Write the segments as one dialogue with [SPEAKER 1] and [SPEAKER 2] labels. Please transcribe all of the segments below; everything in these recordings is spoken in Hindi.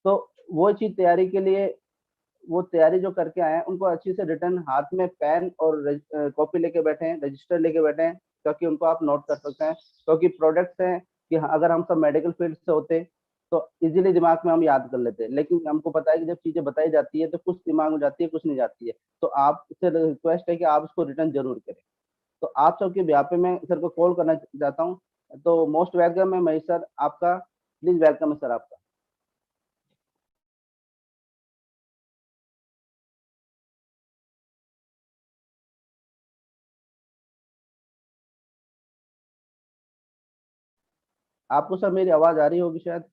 [SPEAKER 1] तो वो चीज तैयारी के लिए, वो तैयारी जो करके आए हैं उनको अच्छी से रिटर्न हाथ में पेन और कॉपी लेके बैठे हैं, रजिस्टर लेके बैठे हैं, ताकि उनको आप नोट कर सकते हैं। क्योंकि प्रोडक्ट्स हैं कि अगर हम सब मेडिकल फील्ड से होते तो इजीली दिमाग में हम याद कर लेते हैं, लेकिन हमको पता है कि जब चीजें बताई जाती है तो कुछ दिमाग में जाती है, कुछ नहीं जाती है। तो आपसे रिक्वेस्ट है कि आप उसको रिटर्न जरूर करें। तो आप सबके ब्याह पे मैं सर को कॉल करना चाहता हूँ। तो मोस्ट वेलकम है महेश सर आपका, प्लीज वेलकम है सर आपका। आपको सर मेरी आवाज आ रही होगी शायद,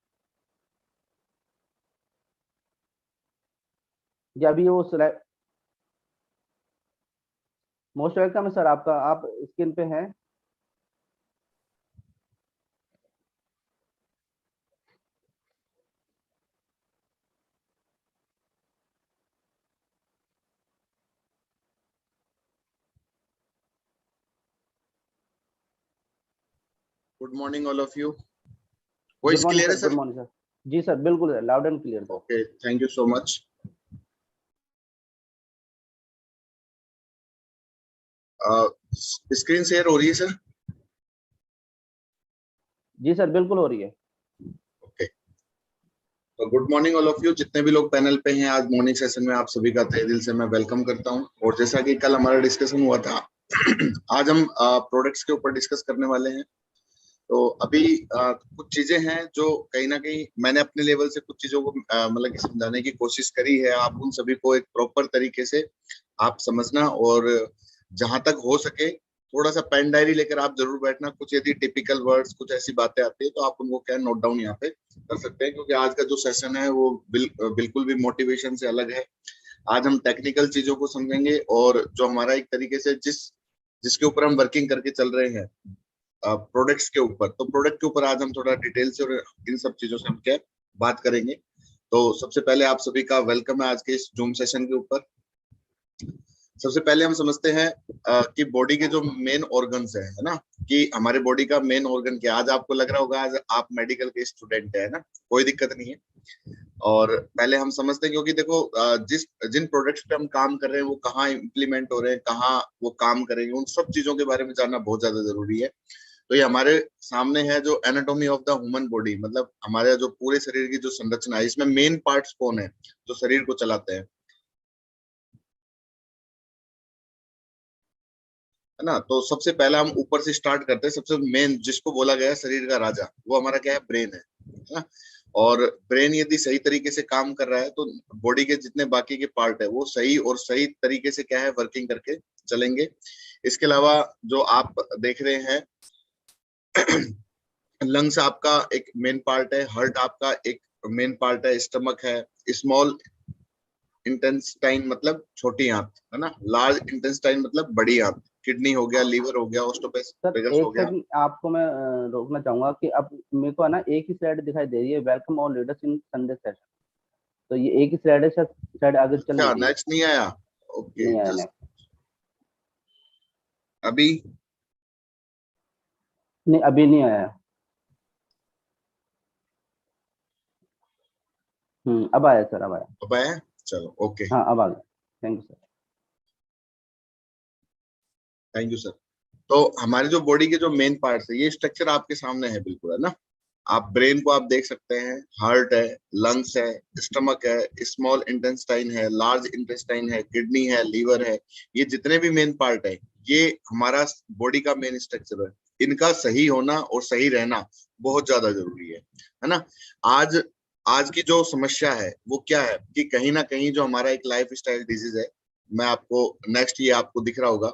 [SPEAKER 1] या अभी वो स्लाइड। मोस्ट वेलकम है सर आपका, आप स्क्रीन पे हैं।
[SPEAKER 2] Good morning all of you.
[SPEAKER 1] Good
[SPEAKER 2] voice
[SPEAKER 1] morning
[SPEAKER 2] clear है
[SPEAKER 1] sir, good
[SPEAKER 2] sir?
[SPEAKER 1] Morning sir. जी सर बिल्कुल loud and clear sir.
[SPEAKER 2] Okay, thank you so much. Screen share हो रही है सर?
[SPEAKER 1] जी सर बिल्कुल हो रही है।
[SPEAKER 2] ओके, तो good morning all of you. जितने भी लोग पैनल पे हैं आज मॉर्निंग सेशन में, आप सभी का तहे दिल से मैं वेलकम करता हूं। और जैसा कि कल हमारा डिस्कशन हुआ था आज हम प्रोडक्ट्स के ऊपर डिस्कस करने वाले हैं। तो अभी कुछ चीजें हैं जो कहीं ना कहीं मैंने अपने लेवल से कुछ चीजों को मतलब कि समझाने की कोशिश करी है। आप उन सभी को एक प्रॉपर तरीके से आप समझना, और जहां तक हो सके थोड़ा सा पेन डायरी लेकर आप जरूर बैठना। कुछ यदि टिपिकल वर्ड्स कुछ ऐसी बातें आती है तो आप उनको क्या नोट डाउन यहाँ पे कर सकते हैं, क्योंकि आज का जो सेशन है वो बिल्कुल भी मोटिवेशन से अलग है। आज हम टेक्निकल चीजों को समझेंगे, और जो हमारा एक तरीके से जिसके ऊपर हम वर्किंग करके चल रहे हैं प्रोडक्ट्स के ऊपर, तो प्रोडक्ट के ऊपर आज हम थोड़ा डिटेल से और इन सब चीजों से हम क्या बात करेंगे। तो सबसे पहले आप सभी का वेलकम है आज के इस जूम सेशन के ऊपर। सबसे पहले हम समझते हैं कि बॉडी के जो मेन ऑर्गन्स है ना, कि हमारे बॉडी का मेन ऑर्गन क्या। आज आपको लग रहा होगा आज आप मेडिकल के स्टूडेंट है ना, कोई दिक्कत नहीं है। और पहले हम समझते हैं, क्योंकि देखो जिन प्रोडक्ट्स पे हम काम कर रहे हैं वो कहाँ इम्प्लीमेंट हो रहे हैं, कहाँ वो काम करेंगे, उन सब चीजों के बारे में जानना बहुत ज्यादा जरूरी है। तो ये हमारे सामने है जो anatomy of the human body, मतलब हमारे जो पूरे शरीर की जो संरचना है, इसमें मेन पार्ट्स कौन है जो शरीर को चलाते हैं, है ना। तो सबसे पहला हम ऊपर से स्टार्ट करते हैं। सबसे मेन जिसको बोला गया है शरीर का राजा, वो हमारा क्या है, ब्रेन है ना। और ब्रेन यदि सही तरीके से काम कर रहा है तो बॉडी के जितने बाकी के पार्ट है वो सही और सही तरीके से क्या है वर्किंग करके चलेंगे। इसके अलावा जो आप देख रहे हैं लंग्स आपका एक मेन पार्ट है, हार्ट आपका एक मेन पार्ट है, स्टमक है, स्मॉल इंटेस्टाइन मतलब छोटी आंत है ना, लार्ज इंटेस्टाइन मतलब बड़ी आंत, किडनी हो गया, लीवर हो गया,
[SPEAKER 1] सर
[SPEAKER 2] ऑस्टोपेगस हो
[SPEAKER 1] एक
[SPEAKER 2] गया।
[SPEAKER 1] सेकंड आपको मैं रोकना चाहूंगा कि अब मेरे को है ना एक ही स्लाइड दिखाई दे रही है, welcome all leaders in Sunday session. तो ये एक ही स्लाइड है सर, स्लाइड आगे चल
[SPEAKER 2] अच्छा,
[SPEAKER 1] लीजिए।
[SPEAKER 2] नेक्स्ट नहीं आया? ओके,
[SPEAKER 1] नहीं आया
[SPEAKER 2] जस्ट
[SPEAKER 1] नेक्स्ट।
[SPEAKER 2] अभी।
[SPEAKER 1] नहीं अभी नहीं आया। अब आया सर, अब आया।
[SPEAKER 2] अब आया? चलो ओके,
[SPEAKER 1] हाँ अब आ गया। Thank you sir.
[SPEAKER 2] Thank you sir. तो हमारे जो बॉडी के जो मेन पार्ट्स है, ये स्ट्रक्चर आपके सामने है बिल्कुल, है ना। आप ब्रेन को आप देख सकते हैं, हार्ट है, लंग्स है, स्टमक है, स्मॉल इंटेस्टाइन है, लार्ज इंटेस्टाइन है, किडनी है, लीवर है। ये जितने भी मेन पार्ट है ये हमारा बॉडी का मेन स्ट्रक्चर है। इनका सही होना और सही रहना बहुत ज्यादा जरूरी है ना। आज आज की जो समस्या है वो क्या है कि कहीं ना कहीं जो हमारा एक लाइफ स्टाइल डिजीज है, मैं आपको नेक्स्ट ये आपको दिख रहा होगा।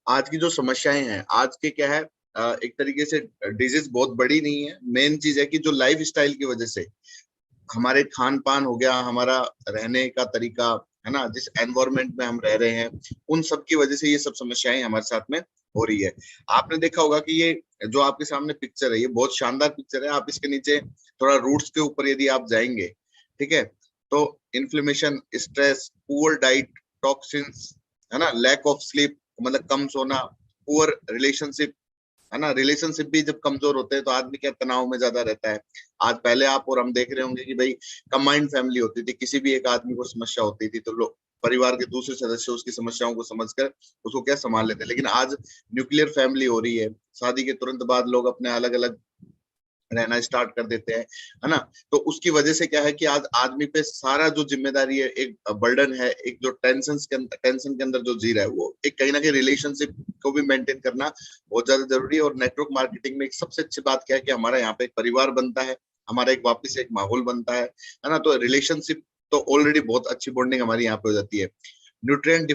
[SPEAKER 2] आज की जो समस्याएं हैं आज के क्या है, एक तरीके से डिजीज बहुत बड़ी नहीं है। मेन चीज है कि जो लाइफ स्टाइल की वजह से हमारे खान पान हो गया, हमारा रहने का तरीका है ना, जिस एनवायरमेंट में हम रह रहे हैं, उन सब की वजह से ये सब समस्याएं हमारे साथ में हो रही है। आपने देखा होगा कि ये जो आपके सामने पिक्चर है ये बहुत शानदार पिक्चर है। आप इसके नीचे थोड़ा रूट्स के ऊपर यदि आप जाएंगे, ठीक है, तो inflammation, stress, poor diet, toxins, है ना, लैक ऑफ स्लीप मतलब कम सोना, पुअर रिलेशनशिप, है ना। रिलेशनशिप भी जब कमजोर होते हैं तो आदमी क्या तनाव में ज्यादा रहता है। आज पहले आप और हम देख रहे होंगे कि भाई कंबाइंड फैमिली होती थी, किसी भी एक आदमी को समस्या होती थी तो लोग परिवार के दूसरे सदस्य उसकी समस्याओं को समझकर उसको क्या संभाल लेते हैं। लेकिन आज न्यूक्लियर फैमिली हो रही है, शादी के तुरंत बाद लोग अपने अलग अलग रहना स्टार्ट कर देते हैं, है ना। तो उसकी वजह से क्या है कि आज आदमी पे सारा जो जिम्मेदारी है, एक बर्डन है, एक जो टेंशन के अंदर जो जी रहा है, वो एक कहीं ना कहीं रिलेशनशिप को भी मेंटेन करना बहुत ज्यादा जरूरी है। और नेटवर्क मार्केटिंग में एक सबसे अच्छी बात क्या है कि हमारा यहाँ पे एक परिवार बनता है, हमारा एक वापस एक माहौल बनता है ना। तो रिलेशनशिप तो ऑलरेडी बहुत अच्छी बॉन्डिंग हमारी यहाँ पे हो जाती है। न्यूट्रिएंट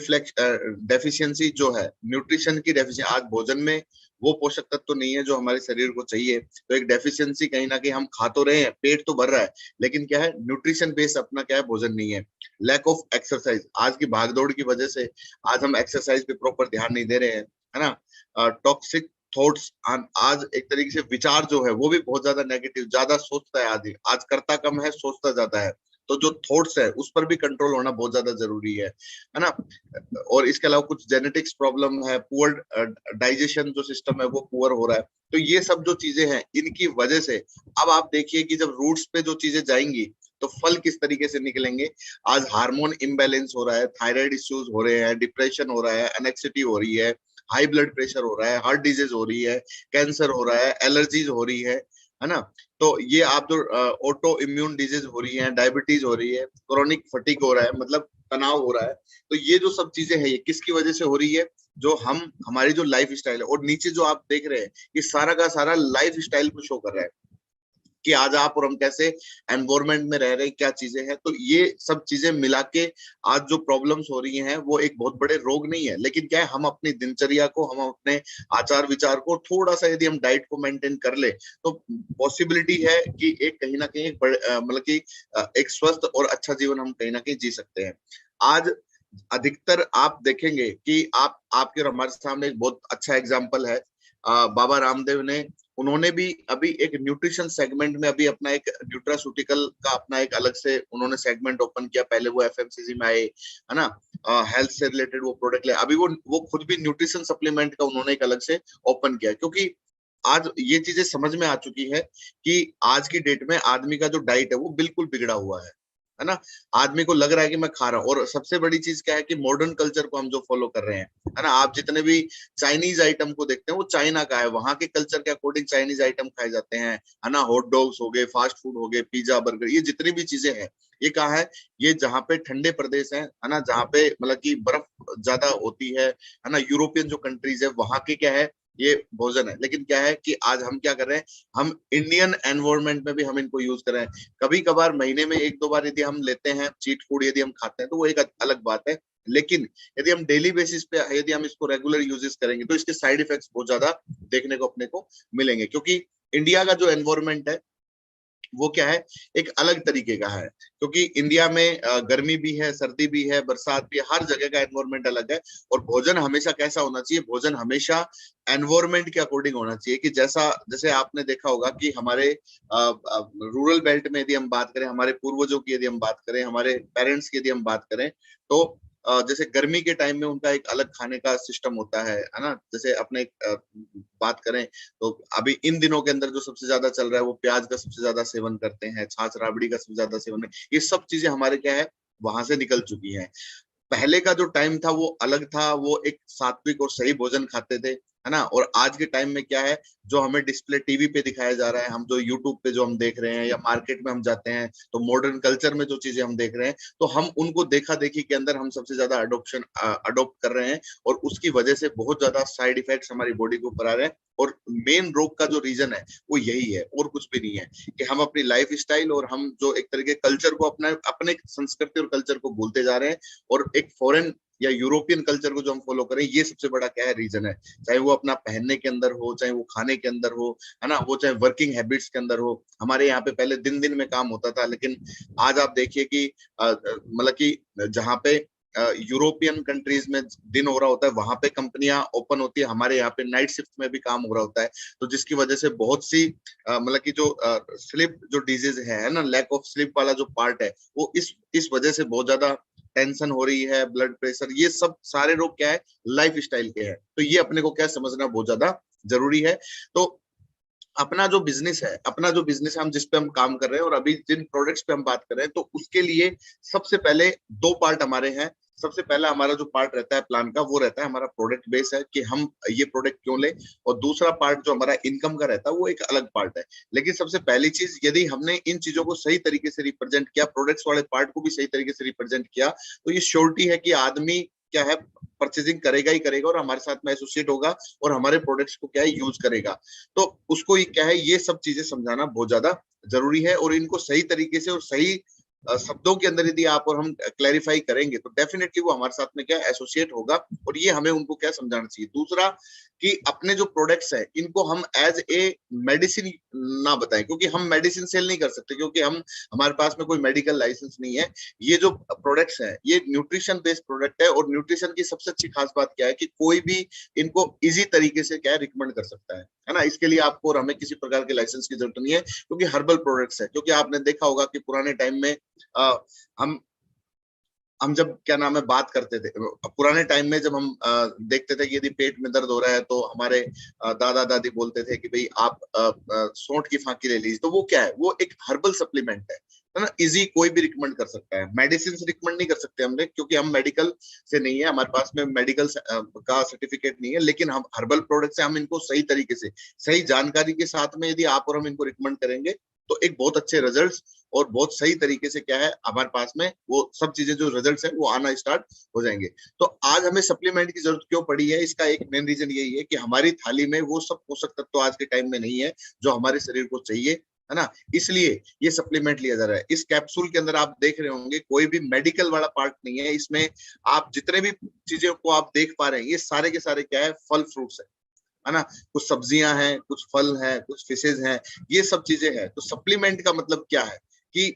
[SPEAKER 2] डेफिशिएंसी जो है, न्यूट्रिशन की डेफिशिएंसी, आज भोजन में वो पोषक तत्व तो नहीं है जो हमारे शरीर को चाहिए, तो एक डेफिशिएंसी कहीं ना कहीं हम खा तो रहे हैं, पेट तो भर रहा है, लेकिन क्या है न्यूट्रिशन बेस अपना क्या है, भोजन नहीं है। लैक ऑफ एक्सरसाइज, आज की भागदौड़ की वजह से आज हम एक्सरसाइज पे प्रॉपर ध्यान नहीं दे रहे हैं, है ना। टॉक्सिक थॉट्स, आज एक तरीके से विचार जो है वो भी बहुत ज्यादा नेगेटिव, ज्यादा सोचता है आदमी, आज करता कम है सोचता ज्यादा है। तो जो थॉट्स है उस पर भी कंट्रोल होना बहुत ज्यादा जरूरी है ना। और इसके अलावा कुछ जेनेटिक्स प्रॉब्लम है, पुअर डाइजेशन जो सिस्टम है वो पुअर हो रहा है। तो ये सब जो चीजें हैं इनकी वजह से अब आप देखिए कि जब रूट्स पे जो चीजें जाएंगी तो फल किस तरीके से निकलेंगे। आज हार्मोन इम्बैलेंस हो रहा है, थायराइड इश्यूज हो रहे हैं, डिप्रेशन हो रहा है, एनेक्सिटी हो रही है, हाई ब्लड प्रेशर हो रहा है, हार्ट डिजीज हो रही है, कैंसर हो रहा है, एलर्जीज हो रही है ना। तो ये आप जो ऑटो इम्यून डिजीज हो रही है, डायबिटीज हो रही है, क्रोनिक फटीग हो रहा है, मतलब तनाव हो रहा है। तो ये जो सब चीजें हैं ये किसकी वजह से हो रही है, जो हम हमारी जो लाइफ स्टाइल है, और नीचे जो आप देख रहे हैं ये सारा का सारा लाइफ स्टाइल को शो कर रहा है कि आज आप और हम कैसे एनवायरमेंट में रह रहे हैं, क्या चीजें हैं। तो ये सब चीजें मिला के आज जो प्रॉब्लम्स हो रही हैं वो एक बहुत बड़े रोग नहीं है, लेकिन क्या है हम अपनी दिनचर्या को, हम अपने आचार विचार को थोड़ा सा यदि हम डाइट को मेंटेन कर ले तो पॉसिबिलिटी है कि एक कहीं ना कहीं एक मतलब कि एक स्वस्थ और अच्छा जीवन हम कहीं ना कहीं जी सकते हैं। आज अधिकतर आप देखेंगे कि आप आपके और हमारे सामने एक बहुत अच्छा एग्जाम्पल है, बाबा रामदेव ने, उन्होंने भी अभी एक न्यूट्रिशन सेगमेंट में अभी अपना एक न्यूट्रास्यूटिकल का अपना एक अलग से उन्होंने सेगमेंट ओपन किया। पहले वो एफएमसीजी में आए, है ना, हेल्थ से रिलेटेड वो प्रोडक्ट ले, अभी वो खुद भी न्यूट्रिशन सप्लीमेंट का उन्होंने एक अलग से ओपन किया, क्योंकि आज ये चीजें समझ में आ चुकी है कि आज की डेट में आदमी का जो डाइट है वो बिल्कुल बिगड़ा हुआ है ना। आदमी को लग रहा है कि मैं खा रहा हूँ, और सबसे बड़ी चीज क्या है कि मॉडर्न कल्चर को हम जो फॉलो कर रहे हैं, है ना। आप जितने भी चाइनीज आइटम को देखते हैं वो चाइना का है, वहां के कल्चर के अकॉर्डिंग चाइनीज आइटम खाए जाते हैं, है ना। हॉट डॉग्स हो गए, फास्ट फूड हो गए, पिज्जा बर्गर, ये जितनी भी चीजें हैं ये कहाँ है, ये जहाँ पे ठंडे प्रदेश है ना, जहाँ पे मतलब की बर्फ ज्यादा होती है ना, यूरोपियन जो कंट्रीज है वहां के क्या है ये भोजन है। लेकिन क्या है कि आज हम क्या कर रहे हैं, हम इंडियन एनवायरमेंट में भी हम इनको यूज कर रहे हैं। कभी कभार महीने में एक दो बार यदि हम लेते हैं चीट फूड, यदि हम खाते हैं तो वो एक अलग बात है, लेकिन यदि हम डेली बेसिस पे यदि हम इसको रेगुलर यूजेस करेंगे तो इसके साइड इफेक्ट्स बहुत ज्यादा देखने को अपने को मिलेंगे। क्योंकि इंडिया का जो एनवायरमेंट है वो क्या है, एक अलग तरीके का है, क्योंकि इंडिया में गर्मी भी है, सर्दी भी है, बरसात भी है, हर जगह का एनवायरमेंट अलग है। और भोजन हमेशा कैसा होना चाहिए, भोजन हमेशा एनवायरमेंट के अकॉर्डिंग होना चाहिए। कि जैसा जैसे आपने देखा होगा कि हमारे रूरल बेल्ट में यदि हम बात करें, हमारे पूर्वजों की यदि हम बात करें, हमारे पेरेंट्स की यदि हम बात करें, तो जैसे गर्मी के टाइम में उनका एक अलग खाने का सिस्टम होता है ना। जैसे अपने बात करें तो अभी इन दिनों के अंदर जो सबसे ज्यादा चल रहा है वो प्याज का सबसे ज्यादा सेवन करते हैं, छाछ राबड़ी का सबसे ज्यादा सेवन है। ये सब चीजें हमारे क्या है वहां से निकल चुकी हैं। पहले का जो टाइम था वो अलग था, वो एक सात्विक और सही भोजन खाते थे, है ना। और आज के टाइम में क्या है, जो हमें डिस्प्ले टीवी पे दिखाया जा रहा है, हम जो यूट्यूब पे जो हम देख रहे हैं, या मार्केट में हम जाते हैं तो मॉडर्न कल्चर में जो चीजें हम देख रहे हैं, तो हम उनको देखा देखी के अंदर हम सबसे ज्यादा अडोप्ट कर रहे हैं, और उसकी वजह से बहुत ज्यादा साइड इफेक्ट्स हमारी बॉडी के ऊपर आ रहे हैं। और मेन रोग का जो रीजन है वो यही है, और कुछ भी नहीं है, कि हम अपनी लाइफ स्टाइल और हम जो एक तरीके कल्चर को अपना अपने संस्कृति और कल्चर को भूलते जा रहे हैं, और एक फॉरेन या यूरोपियन कल्चर को जो हम फॉलो करें, ये सबसे बड़ा क्या है रीजन है। चाहे वो अपना पहनने के अंदर हो, चाहे वो खाने के अंदर हो, है ना, वो चाहे वर्किंग हैबिट्स के अंदर हो। हमारे यहाँ पे पहले दिन दिन में काम होता था, लेकिन आज आप देखिए कि मतलब कि जहाँ पे यूरोपियन कंट्रीज में दिन हो रहा होता है वहां पे कंपनियां ओपन होती है, हमारे यहाँ पे नाइट शिफ्ट में भी काम हो रहा होता है। तो जिसकी वजह से बहुत सी मतलब कि जो स्लीप जो डिजीज है ना, लैक ऑफ स्लीप वाला जो पार्ट है, वो इस वजह से बहुत ज्यादा टेंशन हो रही है, ब्लड प्रेशर, ये सब सारे रोग क्या है, लाइफ स्टाइल के हैं। तो ये अपने को क्या समझना बहुत ज्यादा जरूरी है। तो अपना जो बिजनेस है, हम जिस पे हम काम कर रहे हैं और अभी जिन प्रोडक्ट्स पे हम बात कर रहे हैं, तो उसके लिए सबसे पहले दो पार्ट हमारे हैं। सबसे पहला हमारा जो पार्ट रहता है प्लान का, वो रहता है हमारा प्रोडक्ट बेस है कि हम ये प्रोडक्ट क्यों लें, और दूसरा पार्ट जो हमारा इनकम का रहता है वो एक अलग पार्ट है। लेकिन सबसे पहली चीज, यदि हमने इन चीजों को सही तरीके से रिप्रेजेंट किया, प्रोडक्ट्स वाले पार्ट को भी सही तरीके से रिप्रेजेंट किया, तो ये श्योरिटी है कि आदमी क्या है, परचेजिंग करेगा ही करेगा और हमारे साथ में एसोसिएट होगा और हमारे प्रोडक्ट्स को क्या है, यूज करेगा। तो उसको ये क्या है, ये सब चीजें समझाना बहुत ज्यादा जरूरी है, और इनको सही तरीके से और सही शब्दों के अंदर यदि आप और हम क्लैरिफाई करेंगे तो डेफिनेटली वो हमारे साथ में क्या एसोसिएट होगा, और ये हमें उनको क्या समझाना चाहिए। दूसरा कि अपने जो प्रोडक्ट्स है इनको हम एज ए मेडिसिन ना बताएं, क्योंकि हम मेडिसिन सेल नहीं कर सकते, क्योंकि हम हमारे पास में कोई मेडिकल लाइसेंस नहीं है। ये जो प्रोडक्ट्स है ये न्यूट्रिशन बेस्ड प्रोडक्ट है, और न्यूट्रिशन की सबसे अच्छी खास बात क्या है कि कोई भी इनको इजी तरीके से क्या है रिकमेंड कर सकता है ना। इसके लिए आपको और हमें किसी प्रकार के लाइसेंस की जरूरत नहीं है, क्योंकि हर्बल प्रोडक्ट्स है। क्योंकि आपने देखा होगा कि पुराने टाइम में हम जब क्या नाम है बात करते थे, पुराने टाइम में जब हम देखते थे कि यदि पेट में दर्द हो रहा है, तो हमारे दादा दादी बोलते थे कि भाई आप सौंठ की फांकी ले लीजिए। तो वो क्या है, वो एक हर्बल सप्लीमेंट है ना। इजी कोई भी रिकमेंड कर सकता है, मेडिसिन से रिकमेंड नहीं कर सकते हमने, क्योंकि हम मेडिकल से नहीं है, हमारे पास में मेडिकल का सर्टिफिकेट नहीं है। लेकिन हम हर्बल प्रोडक्ट से हम इनको सही तरीके से, सही जानकारी के साथ में यदि आप और हम इनको रिकमेंड करेंगे, तो एक बहुत अच्छे रिजल्ट्स और बहुत सही तरीके से क्या है हमारे पास में वो सब चीजें, जो रिजल्ट्स है वो आना स्टार्ट हो जाएंगे। तो आज हमें सप्लीमेंट की जरूरत क्यों पड़ी है, इसका एक मेन रीजन यही है कि हमारी थाली में वो सब पोषक तत्व तो आज के टाइम में नहीं है जो हमारे शरीर को चाहिए, है ना। इसलिए ये सप्लीमेंट लिया जा रहा है। इस कैप्सूल के अंदर आप देख रहे होंगे कोई भी मेडिकल वाला पार्ट नहीं है इसमें। आप जितने भी चीजों को आप देख पा रहे हैं, ये सारे के सारे क्या है, फल फ्रूट्स है ना। कुछ सब्जियां हैं, कुछ फल हैं, कुछ फिशेज हैं, ये सब चीजें हैं। तो सप्लीमेंट का मतलब क्या है कि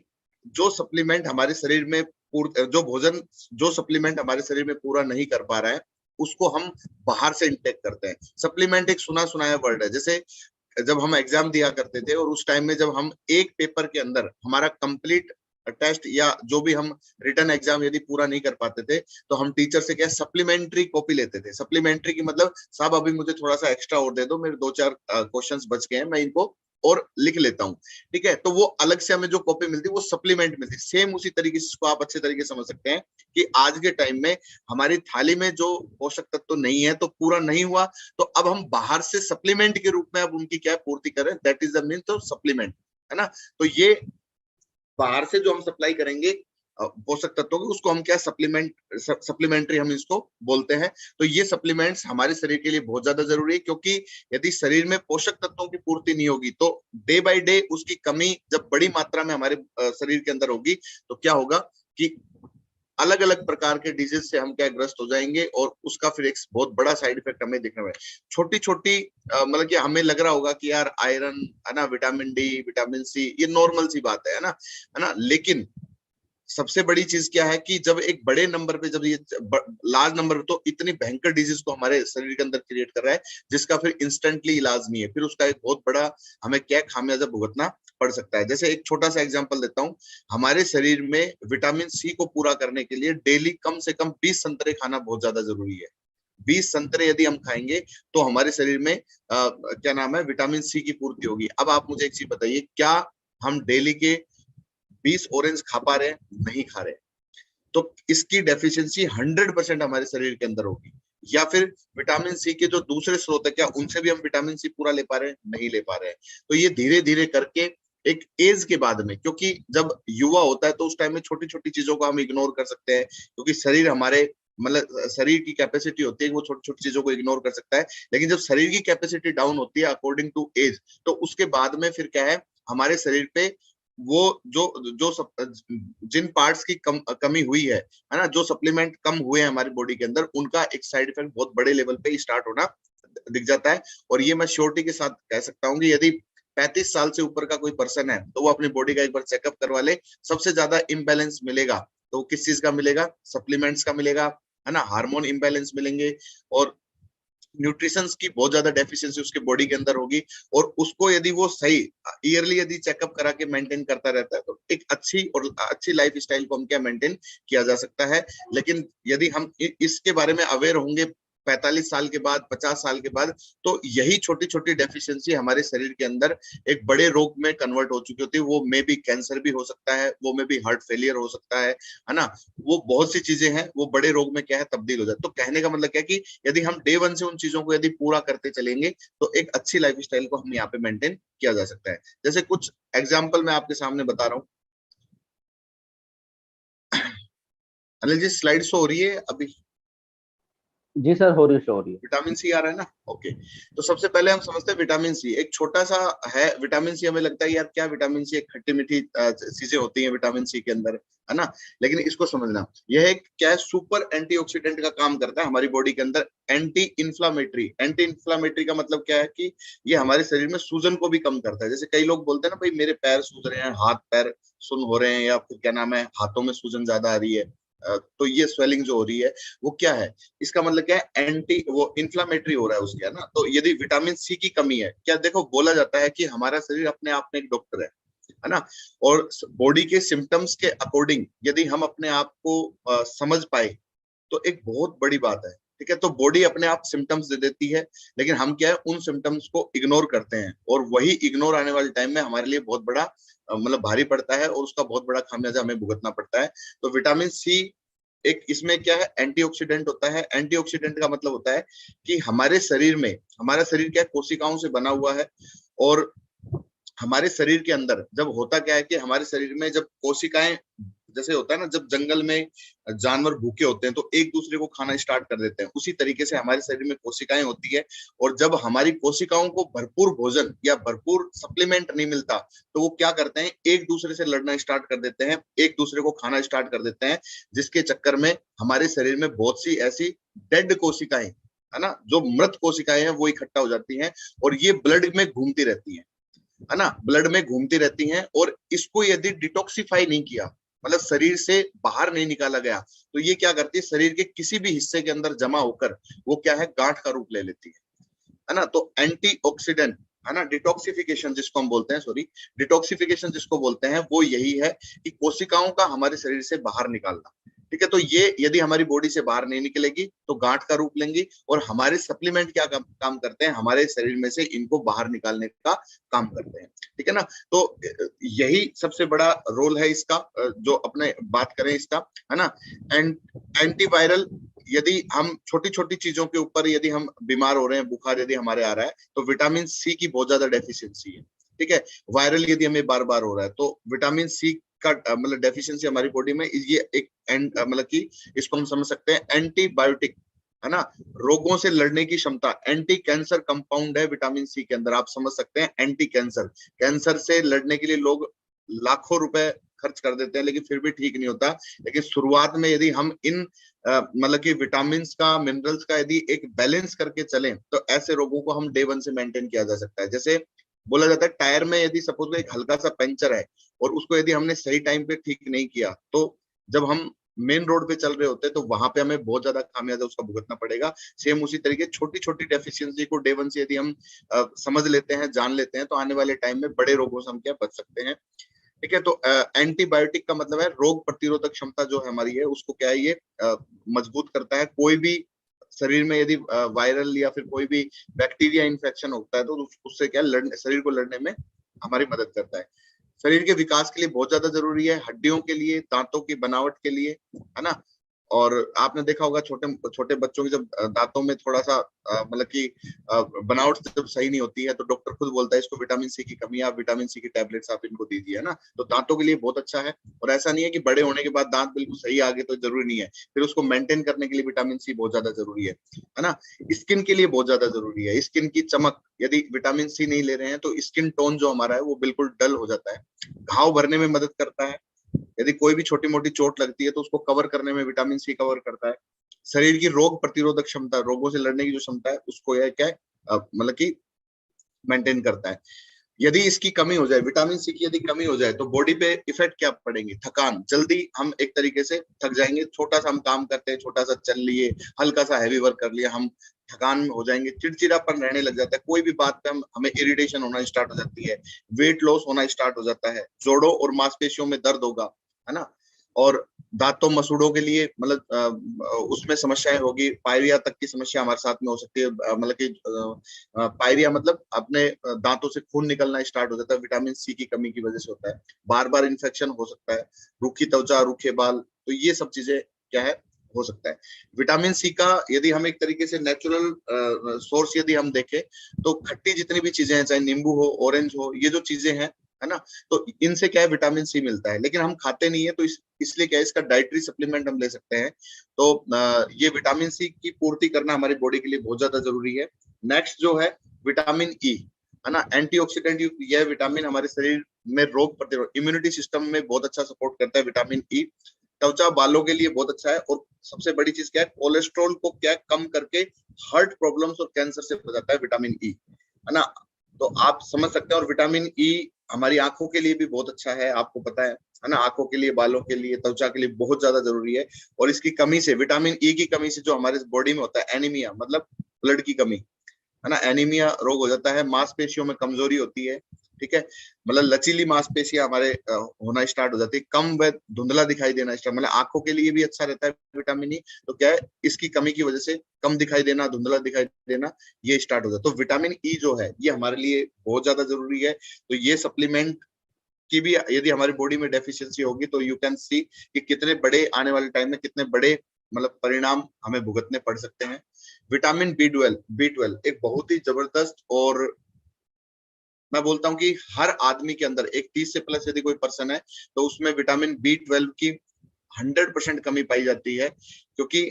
[SPEAKER 2] जो सप्लीमेंट हमारे शरीर में जो भोजन, जो सप्लीमेंट हमारे शरीर में पूरा नहीं कर पा रहा है, उसको हम बाहर से इंटेक करते हैं। सप्लीमेंट एक सुना सुनाया वर्ड है। जैसे जब हम एग्जाम दिया करते थे और उस टाइम में जब हम एक पेपर के अंदर हमारा कंप्लीट टेस्ट या जो भी हम रिटर्न एग्जाम यदि पूरा नहीं कर पाते थे, तो हम टीचर से क्या सप्लीमेंट्री कॉपी लेते थे। सप्लीमेंट्री की मतलब, साहब अभी मुझे थोड़ा सा एक्स्ट्रा और दे दो, मेरे 2-4 क्वेश्चंस बच गए हैं, मैं इनको और लिख लेता हूँ, ठीक है। तो वो अलग से हमें जो कॉपी मिलती वो सप्लीमेंट मिलती। सेम उसी तरीके से इसको आप अच्छे तरीके से समझ सकते हैं कि आज के टाइम में हमारी थाली में जो पोषक तत्व तो नहीं है, तो पूरा नहीं हुआ, तो अब हम बाहर से सप्लीमेंट के रूप में अब उनकी क्या पूर्ति करें, that is the means of supplement, है ना। तो ये बाहर से जो हम सप्लाई करेंगे पोषक तत्वों की, उसको हम क्या सप्लीमेंट्री हम इसको बोलते हैं। तो ये सप्लीमेंट्स हमारे शरीर के लिए बहुत ज्यादा जरूरी है, क्योंकि यदि शरीर में पोषक तत्वों की पूर्ति नहीं होगी, तो डे बाय डे उसकी कमी जब बड़ी मात्रा में हमारे शरीर के अंदर होगी, तो क्या होगा कि अलग अलग प्रकार के डिजीज से हम क्या ग्रस्त हो जाएंगे, और उसका फिर एक बहुत बड़ा साइड इफेक्ट हमें दिखने में। छोटी छोटी मतलब कि हमें लग रहा होगा कि यार आयरन है ना, विटामिन डी, विटामिन सी, ये नॉर्मल सी बात है ना। लेकिन सबसे बड़ी चीज क्या है कि जब एक बड़े नंबर पे, जब ये लार्ज नंबर, तो इतनी भयंकर डिजीज को हमारे शरीर के अंदर क्रिएट कर रहा है, जिसका फिर इंस्टेंटली इलाज नहीं है, फिर उसका एक बहुत बड़ा हमें क्या खामियाजा भुगतना पड़ सकता है। जैसे एक छोटा सा एग्जांपल देता हूँ, हमारे शरीर में विटामिन सी को पूरा करने के लिए डेली कम से कम 20 संतरे खाना बहुत ज्यादा जरूरी है। 20 संतरे यदि हम खाएंगे, तो हमारे शरीर में क्या नाम है, विटामिन सी की पूर्ति होगी। अब आप मुझे एक चीज बताइए, क्या हम डेली के 20 ऑरेंज खा पा रहे हैं? नहीं खा रहे। तो इसकी डेफिशिएंसी 100% हमारे शरीर के अंदर होगी। या फिर विटामिन सी के जो दूसरे स्रोत है, क्या उनसे भी हम विटामिन सी पूरा ले पा रहे हैं? नहीं ले पा रहे हैं। तो ये धीरे धीरे करके एक एज के बाद में, क्योंकि जब युवा होता है तो उस टाइम में छोटी छोटी चीजों को हम इग्नोर कर सकते हैं, क्योंकि शरीर हमारे मतलब शरीर की कैपेसिटी होती है वो छोटी छोटी चीजों को इग्नोर कर सकता है। लेकिन जब शरीर की कैपेसिटी डाउन होती है अकॉर्डिंग टू एज, तो उसके बाद में फिर क्या है, हमारे शरीर पे वो जिन पार्ट्स की कमी हुई है ना, जो सप्लीमेंट कम हुए हैं हमारी बॉडी के अंदर, उनका एक साइड इफेक्ट बहुत बड़े लेवल पे स्टार्ट होना दिख जाता है। और ये मैं श्योरिटी के साथ कह सकता हूँ कि यदि 35 साल से ऊपर का कोई पर्सन है, तो वो अपनी बॉडी का एक बार चेकअप करवा ले। सबसे ज्यादा इम्बैलेंस मिलेगा तो किस चीज का मिलेगा? सप्लीमेंट्स का मिलेगा, है ना। हार्मोन इम्बैलेंस मिलेंगे, और न्यूट्रिशन की बहुत ज्यादा डेफिशिएंसी उसके बॉडी के अंदर होगी। और उसको यदि वो सही ईयरली यदि चेकअप करा के मेंटेन करता रहता है, तो एक अच्छी लाइफ स्टाइल को हम क्या मेंटेन किया जा सकता है। लेकिन यदि हम इसके बारे में अवेयर होंगे 45 साल के बाद, 50 साल के बाद, तो यही छोटी छोटी डेफिशिएंसी हमारे शरीर के अंदर एक बड़े रोग में कन्वर्ट हो चुकी होती है। वो मे भी कैंसर भी हो सकता है, वो मे भी हार्ट फेलियर हो सकता है ना, वो बहुत सी चीजें हैं, वो बड़े रोग में क्या है तब्दील हो जाए। तो कहने का मतलब क्या है कि यदि हम डे वन से उन चीजों को यदि पूरा करते चलेंगे तो एक अच्छी लाइफ स्टाइल को हम यहाँ पे मेंटेन किया जा सकता है। जैसे कुछ एग्जाम्पल मैं आपके सामने बता रहा हूँ। अनिल जी, स्लाइड शो हो रही है अभी?
[SPEAKER 1] जी सर, हो रही है।
[SPEAKER 2] विटामिन सी आ रहा है ना? ओके। तो सबसे पहले हम समझते हैं विटामिन सी एक छोटा सा है। विटामिन सी हमें लगता है यार क्या विटामिन सी, एक खट्टी मीठी चीजें होती हैं विटामिन सी के अंदर, है ना। लेकिन इसको समझना, यह एक क्या है, सुपर एंटीऑक्सीडेंट का काम करता है हमारी बॉडी के अंदर। एंटी इन्फ्लामेटरी, एंटी इन्फ्लामेटरी का मतलब क्या है कि ये हमारे शरीर में सूजन को भी कम करता है। जैसे कई लोग बोलते हैं ना, भाई मेरे पैर सूज रहे हैं, हाथ पैर सुन्न हो रहे हैं, या फिर क्या नाम है, हाथों में सूजन ज्यादा आ रही है, तो ये स्वेलिंग जो हो रही है वो क्या है, इसका मतलब क्या है, एंटी वो इन्फ्लामेटरी हो रहा है उसके, है ना। तो यदि विटामिन सी की कमी है, क्या देखो बोला जाता है कि हमारा शरीर अपने आप में एक डॉक्टर है ना। और बॉडी के सिम्टम्स के अकॉर्डिंग यदि हम अपने आप को समझ पाए तो एक बहुत बड़ी बात है। ठीक है, तो बॉडी अपने आप सिम्टम्स दे देती है, लेकिन हम क्या है उन सिम्टम्स को इग्नोर करते हैं, और वही इग्नोर आने वाले टाइम में हमारे लिए बहुत बड़ा मतलब भारी पड़ता है, और उसका बहुत बड़ा खामियाजा हमें भुगतना पड़ता है। तो विटामिन सी एक इसमें क्या है, एंटीऑक्सीडेंट होता है। एंटीऑक्सीडेंट का मतलब होता है कि हमारे शरीर में, हमारा शरीर क्या है, कोशिकाओं से बना हुआ है, और हमारे शरीर के अंदर जब होता क्या है कि हमारे शरीर में जब कोशिकाएं, जैसे होता है ना, जब जंगल में जानवर भूखे होते हैं तो एक दूसरे को खाना स्टार्ट कर देते हैं, उसी तरीके से हमारे शरीर में कोशिकाएं होती है। और जब हमारी कोशिकाओं को भरपूर भोजन या भरपूर सप्लीमेंट नहीं मिलता तो वो क्या करते हैं, एक दूसरे से लड़ना स्टार्ट कर देते हैं, एक दूसरे को खाना स्टार्ट कर देते हैं, जिसके चक्कर में हमारे शरीर में बहुत सी ऐसी डेड कोशिकाएं, है ना, जो मृत कोशिकाएं हैं, वो इकट्ठा हो जाती हैं, और ये ब्लड में घूमती रहती हैं, है ना, ब्लड में घूमती रहती हैं। और इसको यदि डिटॉक्सिफाई नहीं किया, मतलब शरीर से बाहर नहीं निकाला गया, तो ये क्या करती है, शरीर के किसी भी हिस्से के अंदर जमा होकर वो क्या है, गांठ का रूप ले लेती है ना। तो एंटीऑक्सीडेंट, है ना, डिटॉक्सिफिकेशन जिसको हम बोलते हैं, सॉरी, डिटॉक्सिफिकेशन जिसको बोलते हैं, वो यही है कि कोशिकाओं का हमारे शरीर से बाहर निकालना। ठीक है, तो ये यदि हमारी बॉडी से बाहर नहीं निकलेगी तो गांठ का रूप लेंगी, और हमारे सप्लीमेंट क्या काम करते हैं, हमारे शरीर में से इनको बाहर निकालने का काम करते हैं। ठीक है ना। तो यही सबसे बड़ा रोल है इसका, जो अपने बात करें इसका, है ना। एंटीवायरल, यदि हम छोटी छोटी चीजों के ऊपर यदि हम बीमार हो रहे हैं, बुखार यदि हमारे आ रहा है, तो विटामिन सी की बहुत ज्यादा डेफिशिएंसी है। ठीक है, वायरल यदि हमें बार बार हो रहा है तो विटामिन सी का मतलब डेफिशिएंसी हमारी बॉडी में, ये एक मतलब कि इसको हम समझ सकते हैं एंटीबायोटिक, है ना, रोगों से लड़ने की क्षमता। एंटी कैंसर कंपाउंड है विटामिन सी के अंदर, आप समझ सकते हैं एंटी कैंसर, कैंसर से लड़ने के लिए लोग लाखों रुपए खर्च कर देते हैं, लेकिन फिर भी ठीक नहीं होता। लेकिन शुरुआत में यदि हम इन मतलब कि विटामिन का, मिनरल्स का यदि एक बैलेंस करके चलें, तो ऐसे रोगों को हम डे वन से मेंटेन किया जा सकता है। जैसे बोला जाता है टायर में यदि सपोज एक हल्का सा पंचर है और उसको यदि हमने सही टाइम पे ठीक नहीं किया, तो जब हम मेन रोड पे चल रहे होते हैं तो वहां पे हमें बहुत ज्यादा खामियाजा उसका भुगतना पड़ेगा। सेम उसी तरीके छोटी छोटी डेफिशिएंसी को डे वन से यदि हम समझ लेते हैं, जान लेते हैं, तो आने वाले टाइम में बड़े रोगों से हम क्या बच सकते हैं। ठीक है, तो एंटीबायोटिक का मतलब है रोग प्रतिरोधक क्षमता जो है हमारी है, उसको क्या है, ये मजबूत करता है। कोई भी शरीर में यदि वायरल या फिर कोई भी बैक्टीरिया इन्फेक्शन होता है तो उससे क्या लड़ने, शरीर को लड़ने में हमारी मदद करता है। शरीर के विकास के लिए बहुत ज्यादा जरूरी है, हड्डियों के लिए, दांतों की बनावट के लिए, है ना। और आपने देखा होगा छोटे छोटे बच्चों की जब दांतों में थोड़ा सा मतलब कि बनावट जब सही नहीं होती है तो डॉक्टर खुद बोलता है इसको विटामिन सी की कमी है, आप विटामिन सी की टैबलेट्स आप इनको दीजिए, है ना। तो दांतों के लिए बहुत अच्छा है। और ऐसा नहीं है कि बड़े होने के बाद दांत बिल्कुल सही आ गए तो जरूरी नहीं है, फिर उसको मेंटेन करने के लिए विटामिन सी बहुत ज्यादा जरूरी है ना। स्किन के लिए बहुत ज्यादा जरूरी है, स्किन की चमक, यदि विटामिन सी नहीं ले रहे हैं तो स्किन टोन जो हमारा है वो बिल्कुल डल हो जाता है। घाव भरने में मदद करता है, यदि कोई भी छोटी मोटी चोट लगती है तो उसको कवर करने में विटामिन सी कवर करता है। शरीर की रोग प्रतिरोधक क्षमता, रोगों से लड़ने की जो क्षमता है, उसको यह क्या है मतलब कि मेंटेन करता है। यदि इसकी कमी हो जाए, विटामिन सी की यदि कमी हो जाए, तो बॉडी पे इफेक्ट क्या पड़ेंगे, थकान, जल्दी हम एक तरीके से थक जाएंगे। छोटा सा हम काम करते हैं, छोटा सा चल लिए, हल्का सा हैवी वर्क कर लिया, हम थकान में हो जाएंगे, चिड़चिड़ापन रहने लग जाता है, कोई भी बात पे हमें इरिटेशन होना स्टार्ट हो जाती है, वेट लॉस होना स्टार्ट हो जाता है, जोड़ों और मांसपेशियों में दर्द होगा, है ना। और दांतों मसूड़ों के लिए मतलब उसमें समस्याएं होगी, पायरिया तक की समस्या हमारे साथ में हो सकती है, मतलब कि पायरिया मतलब अपने दांतों से खून निकलना स्टार्ट हो जाता है, विटामिन सी की कमी की वजह से होता है, बार बार इन्फेक्शन हो सकता है, रूखी त्वचा, रूखे बाल, तो ये सब चीजें क्या है हो सकता है। विटामिन सी का यदि हम एक तरीके से नेचुरल सोर्स यदि हम देखें तो खट्टी जितनी भी चीजें हैं, चाहे नींबू हो, ऑरेंज हो, ये जो चीजें हैं, है ना, तो इनसे क्या है विटामिन सी मिलता है, लेकिन हम खाते नहीं है, तो इसलिए क्या है इसका डाइटरी सप्लीमेंट हम ले सकते हैं। तो ये विटामिन सी की पूर्ति करना हमारी बॉडी के लिए बहुत ज्यादा जरूरी है। नेक्स्ट जो है विटामिन ई, है ना, एंटीऑक्सीडेंट युक्त यह विटामिन हमारे शरीर में रोग प्रतिरोध, इम्यूनिटी सिस्टम में बहुत अच्छा सपोर्ट करता है विटामिन ई। त्वचा बालों के लिए बहुत अच्छा है, और सबसे बड़ी चीज क्या है, कोलेस्ट्रॉल को क्या कम करके हार्ट प्रॉब्लम्स और कैंसर से बचाता है विटामिन ई, है ना। तो आप समझ सकते हैं, और विटामिन ई हमारी आंखों के लिए भी बहुत अच्छा है, आपको पता है ना, आंखों के लिए, बालों के लिए, त्वचा के लिए बहुत ज्यादा जरूरी है। और इसकी कमी से, विटामिन ई की कमी से जो हमारे बॉडी में होता है एनीमिया, मतलब ब्लड की कमी, है ना, एनीमिया रोग हो जाता है, मांसपेशियों में कमजोरी होती है, ठीक है, मतलब लचीली मांसपेशियां हमारे होना स्टार्ट हो जाती है, कम व धुंधला दिखाई देना स्टार्ट, मतलब आंखों के लिए भी अच्छा रहता है विटामिन ई, तो क्या है इसकी कमी की वजह से कम दिखाई देना, धुंधला दिखाई देना, ये स्टार्ट हो जाता है। तो विटामिन ई जो है ये हमारे लिए बहुत ज्यादा जरूरी है। तो ये सप्लीमेंट की भी यदि हमारी बॉडी में डेफिशिएंसी होगी तो यू कैन सी कि कितने बड़े आने वाले टाइम में कितने बड़े मतलब परिणाम हमें भुगतने पड़ सकते हैं। विटामिन बी ट्वेल्व एक बहुत ही जबरदस्त, और मैं बोलता हूं कि हर आदमी के अंदर एक 30 से प्लस यदि कोई पर्सन है तो उसमें विटामिन बी 12 की 100% कमी पाई जाती है, क्योंकि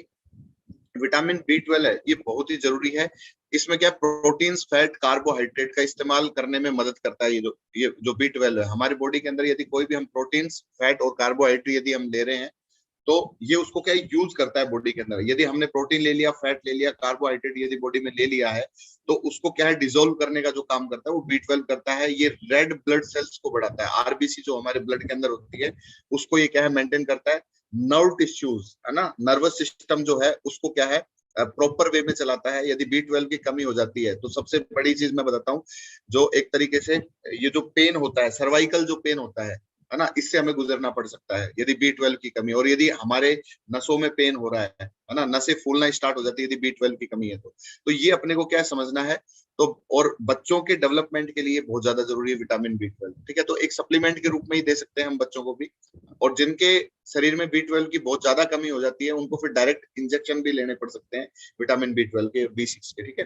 [SPEAKER 2] विटामिन बी 12 है ये बहुत ही जरूरी है। इसमें क्या प्रोटीन्स, फैट, कार्बोहाइड्रेट का इस्तेमाल करने में मदद करता है। ये जो बी 12 है हमारी बॉडी के अंदर, यदि कोई भी हम प्रोटीन्स, फैट और कार्बोहाइड्रेट यदि हम ले रहे हैं तो ये उसको क्या यूज करता है बॉडी के अंदर। यदि हमने प्रोटीन ले लिया, फैट ले लिया, कार्बोहाइड्रेट यदि बॉडी में ले लिया है तो उसको क्या है डिसोल्व करने का जो काम करता है वो बी 12 करता है। ये रेड ब्लड सेल्स को बढ़ाता है, आरबीसी जो हमारे ब्लड के अंदर होती है उसको ये क्या है मेंटेन करता है। नर्व टिश्यूज, है ना, नर्वस सिस्टम जो है उसको क्या है प्रॉपर वे में चलाता है। यदि बी 12 की कमी हो जाती है तो सबसे बड़ी चीज मैं बताता हूँ, जो एक तरीके से ये जो पेन होता है, सर्वाइकल जो पेन होता है ना, इससे हमें गुजरना पड़ सकता है यदि बी 12 की कमी, और यदि हमारे नसों में पेन हो रहा है ना, नसें फूलना स्टार्ट हो जाती है यदि बी 12 की कमी है तो ये अपने को क्या समझना है। तो और बच्चों के डेवलपमेंट के लिए बहुत ज्यादा जरूरी है विटामिन बी 12, ठीक है, तो एक सप्लीमेंट के रूप में ही दे सकते हैं हम बच्चों को भी। और जिनके शरीर में बी 12 की बहुत ज्यादा कमी हो जाती है उनको फिर डायरेक्ट इंजेक्शन भी लेने पड़ सकते हैं विटामिन बी 12 के, बी 6 के, ठीक है।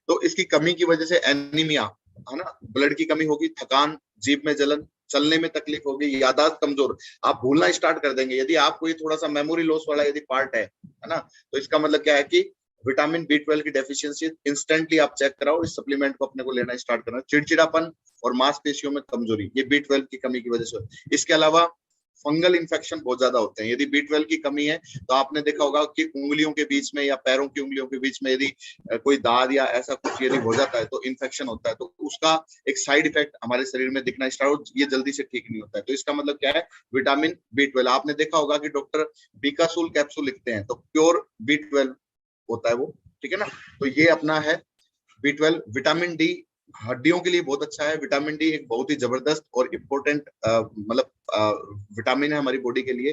[SPEAKER 2] तो इसकी कमी की वजह से एनीमिया, है ना, ब्लड की कमी होगी, थकान, जीभ में जलन, चलने में तकलीफ होगी, यादाश्त कमजोर, आप भूलना स्टार्ट कर देंगे। यदि आपको ये थोड़ा सा मेमोरी लॉस वाला यदि पार्ट है ना, तो इसका मतलब क्या है कि विटामिन बी 12 की डेफिशिएंसी इंस्टेंटली आप चेक कराओ, इस सप्लीमेंट को अपने को लेना स्टार्ट करना। चिड़चिड़ापन और मांसपेशियों में कमजोरी, ये बी 12 की कमी की वजह से। इसके अलावा फंगल इन्फेक्शन बहुत ज्यादा होते हैं यदि बी 12 की कमी है, तो आपने देखा होगा कि उंगलियों के बीच में या पैरों की उंगलियों के बीच में यदि कोई दाद या ऐसा कुछ यदि हो जाता है तो इन्फेक्शन होता है, तो उसका एक साइड इफेक्ट हमारे शरीर में दिखना स्टार्ट हो, ये जल्दी से ठीक नहीं होता है। तो इसका मतलब क्या है, विटामिन बी 12, आपने देखा होगा कि डॉक्टर बीकासूल कैप्सूल लिखते हैं तो प्योर बी 12 होता है वो, ठीक है ना। तो ये अपना है बी 12। विटामिन डी हड्डियों के लिए बहुत अच्छा है। विटामिन डी एक बहुत ही जबरदस्त और इम्पोर्टेंट मतलब विटामिन है हमारी बॉडी के लिए।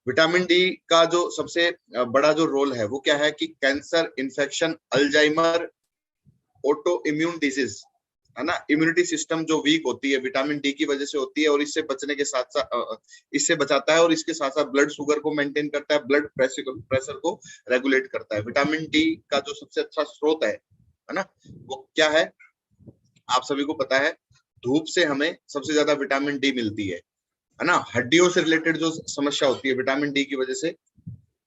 [SPEAKER 2] विटामिन डी का जो सबसे बड़ा जो रोल है वो क्या है कि cancer, infection, Alzheimer, auto immune disease, है ना, इम्यूनिटी सिस्टम जो वीक होती है विटामिन डी की वजह से होती है, और इससे बचने के साथ साथ इससे बचाता है, और इसके साथ साथ ब्लड शुगर को मेंटेन करता है, ब्लड प्रेशर को रेगुलेट करता है। विटामिन डी का जो सबसे अच्छा स्रोत है ना, वो क्या है आप सभी को पता है, धूप से हमें सबसे ज्यादा विटामिन डी मिलती है ना। हड्डियों से रिलेटेड जो समस्या होती है विटामिन डी की वजह से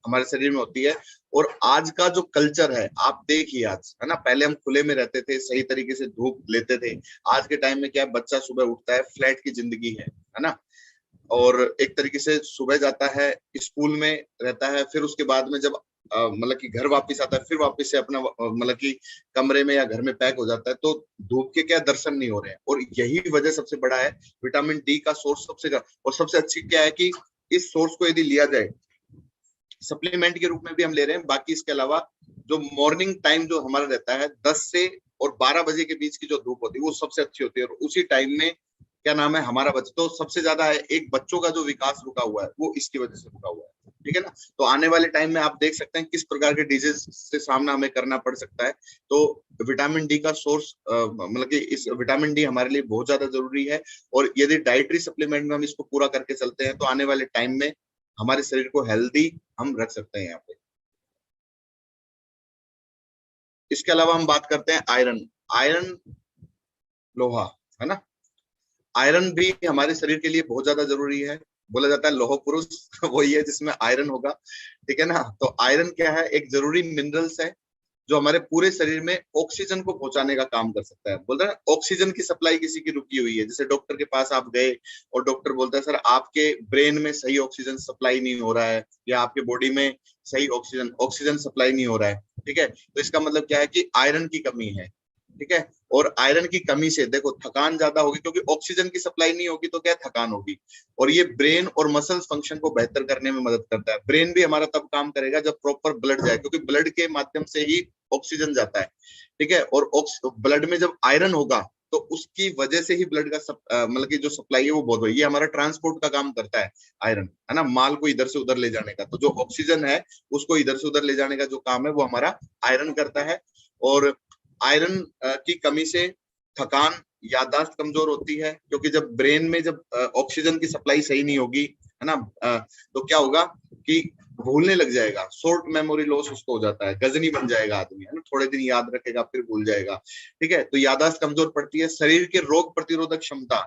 [SPEAKER 2] हमारे शरीर में होती है। और आज का जो कल्चर है आप देखिए आज, है ना, पहले हम खुले में रहते थे, सही तरीके से धूप लेते थे। आज के टाइम में क्या है, बच्चा सुबह उठता है, फ्लैट की जिंदगी है ना, और एक तरीके से सुबह जाता है, स्कूल में रहता है, फिर उसके बाद में जब मतलब कि घर वापस आता है, फिर वापस से अपना मतलब कि कमरे में या घर में पैक हो जाता है, तो धूप के क्या दर्शन नहीं हो रहे हैं। और यही वजह सबसे बड़ा है, विटामिन डी का सोर्स सबसे, और सबसे अच्छी क्या है कि इस सोर्स को यदि लिया जाए सप्लीमेंट के रूप में भी हम ले रहे हैं। बाकी इसके अलावा जो मॉर्निंग टाइम जो हमारा रहता है 10 से और 12 बजे के बीच की जो धूप होती है वो सबसे अच्छी होती है, और उसी टाइम में क्या नाम है हमारा बच्चा, तो सबसे ज्यादा है एक बच्चों का जो विकास रुका हुआ है वो इसकी वजह से रुका हुआ है, ठीक है ना। तो आने वाले टाइम में आप देख सकते हैं किस प्रकार के डिजीज से सामना हमें करना पड़ सकता है। तो विटामिन डी का सोर्स मतलब कि इस विटामिन डी हमारे लिए बहुत ज्यादा जरूरी है, और यदि डाइटरी सप्लीमेंट में हम इसको पूरा करके चलते हैं तो आने वाले टाइम में हमारे शरीर को हेल्दी हम रख सकते हैं यहाँ पे। इसके अलावा हम बात करते हैं आयरन। आयरन लोहा, है ना। आयरन भी हमारे शरीर के लिए बहुत ज्यादा जरूरी है। बोला जाता है लोह पुरुष वही है जिसमें आयरन होगा, ठीक है ना। तो आयरन क्या है, एक जरूरी मिनरल्स है जो हमारे पूरे शरीर में ऑक्सीजन को पहुंचाने का काम कर सकता है। बोलते हैं ऑक्सीजन की सप्लाई किसी की रुकी हुई है, जैसे डॉक्टर के पास आप गए और डॉक्टर बोलता है सर आपके ब्रेन में सही ऑक्सीजन सप्लाई नहीं हो रहा है, या आपके बॉडी में सही ऑक्सीजन ऑक्सीजन सप्लाई नहीं हो रहा है, ठीक है। तो इसका मतलब क्या है कि आयरन की कमी है, ठीक है। और आयरन की कमी से देखो थकान ज्यादा होगी, क्योंकि ऑक्सीजन की सप्लाई नहीं होगी तो क्या थकान होगी। और ये ब्रेन और मसल्स फंक्शन को बेहतर करने में मदद करता है। ब्रेन भी हमारा तब काम करेगा जब प्रॉपर ब्लड जाए, क्योंकि ब्लड के माध्यम से ही ऑक्सीजन जाता है, ठीक है। और ब्लड में जब आयरन होगा तो उसकी वजह से ही ब्लड का मतलब कि जो सप्लाई है वो बहुत बड़ी, ये हमारा ट्रांसपोर्ट का काम करता है आयरन, है ना। माल को इधर से उधर ले जाने का, तो जो ऑक्सीजन है उसको इधर से उधर ले जाने का जो काम है वो हमारा आयरन करता है। और आयरन की कमी से थकान, याददाश्त कमजोर होती है, क्योंकि जब ब्रेन में जब ऑक्सीजन की सप्लाई सही नहीं होगी, है ना, तो क्या होगा कि भूलने लग जाएगा, शॉर्ट मेमोरी लॉस उसको हो जाता है, गजनी बन जाएगा आदमी, है ना। थोड़े दिन याद रखेगा फिर भूल जाएगा, ठीक है। तो याददाश्त कमजोर पड़ती है। शरीर के रोग प्रतिरोधक क्षमता,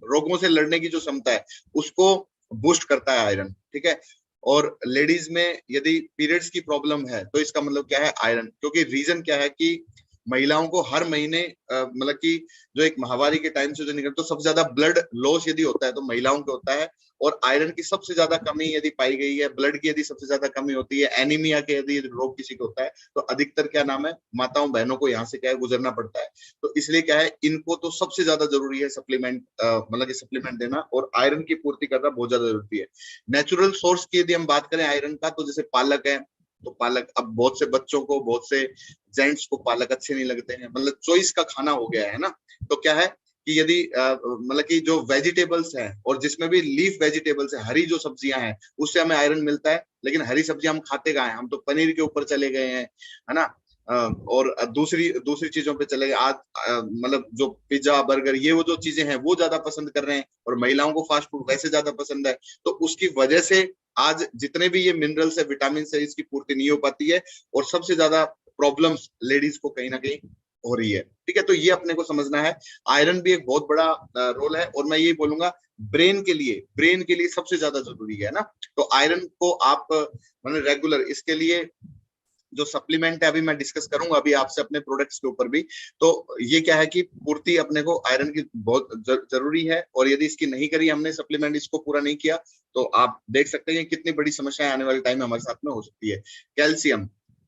[SPEAKER 2] रोगों से लड़ने की जो क्षमता है उसको बूस्ट करता है आयरन, ठीक है। और लेडीज में यदि पीरियड्स की प्रॉब्लम है तो इसका मतलब क्या है आयरन, क्योंकि रीजन क्या है कि महिलाओं को हर महीने मतलब कि जो एक माहवारी के टाइम से जो निकलता तो सबसे ज्यादा ब्लड लॉस यदि होता है तो महिलाओं को होता है। और आयरन की सबसे ज्यादा कमी यदि पाई गई है, ब्लड की यदि सबसे ज्यादा कमी होती है, एनीमिया के यदि रोग किसी को होता है तो अधिकतर क्या नाम है माताओं बहनों को यहाँ से क्या है गुजरना पड़ता है। तो इसलिए क्या है इनको तो सबसे ज्यादा जरूरी है सप्लीमेंट, मतलब कि सप्लीमेंट देना और आयरन की पूर्ति करना बहुत ज्यादा जरूरी है। नेचुरल सोर्स की यदि हम बात करें आयरन का, तो जैसे पालक है, तो पालक अब बहुत से बच्चों को, बहुत से जेंट्स को पालक अच्छे नहीं लगते हैं, मतलब चॉइस का खाना हो गया है ना। तो क्या है कि यदि मतलब कि जो वेजिटेबल्स हैं और जिसमें भी लीफ वेजिटेबल्स है, हरी जो सब्जियां हैं उससे हमें आयरन मिलता है। लेकिन हरी सब्जियां हम खाते कहाँ हैं, हम तो पनीर के ऊपर चले गए हैं, है ना। और दूसरी दूसरी चीजों पे चले गए आज, मतलब जो पिज्जा बर्गर ये वो जो चीजें हैं वो ज्यादा पसंद कर रहे हैं, और महिलाओं को फास्ट फूड वैसे ज्यादा पसंद है। तो उसकी वजह से आज जितने भी ये मिनरल्स है, विटामिन से इसकी पूर्ति नहीं हो पाती है, और सबसे ज्यादा प्रॉब्लम्स लेडीज को कहीं ना कहीं हो रही है, ठीक है। तो ये अपने को समझना है। आयरन भी एक बहुत बड़ा रोल है, और मैं ये बोलूंगा ब्रेन के लिए सबसे ज्यादा जरूरी है ना। तो आयरन को आप मतलब रेगुलर इसके लिए जो सप्लीमेंट है अभी मैं डिस्कस करूंगा अभी आपसे अपने प्रोडक्ट्स के ऊपर भी। तो ये क्या है कि पूर्ति अपने को आयरन की बहुत जरूरी है, और यदि इसकी नहीं करी हमने सप्लीमेंट, इसको पूरा नहीं किया, तो आप देख सकते हैं कितनी बड़ी समस्या आने वाले टाइम में हमारे साथ में हो सकती है। कैल्शियम,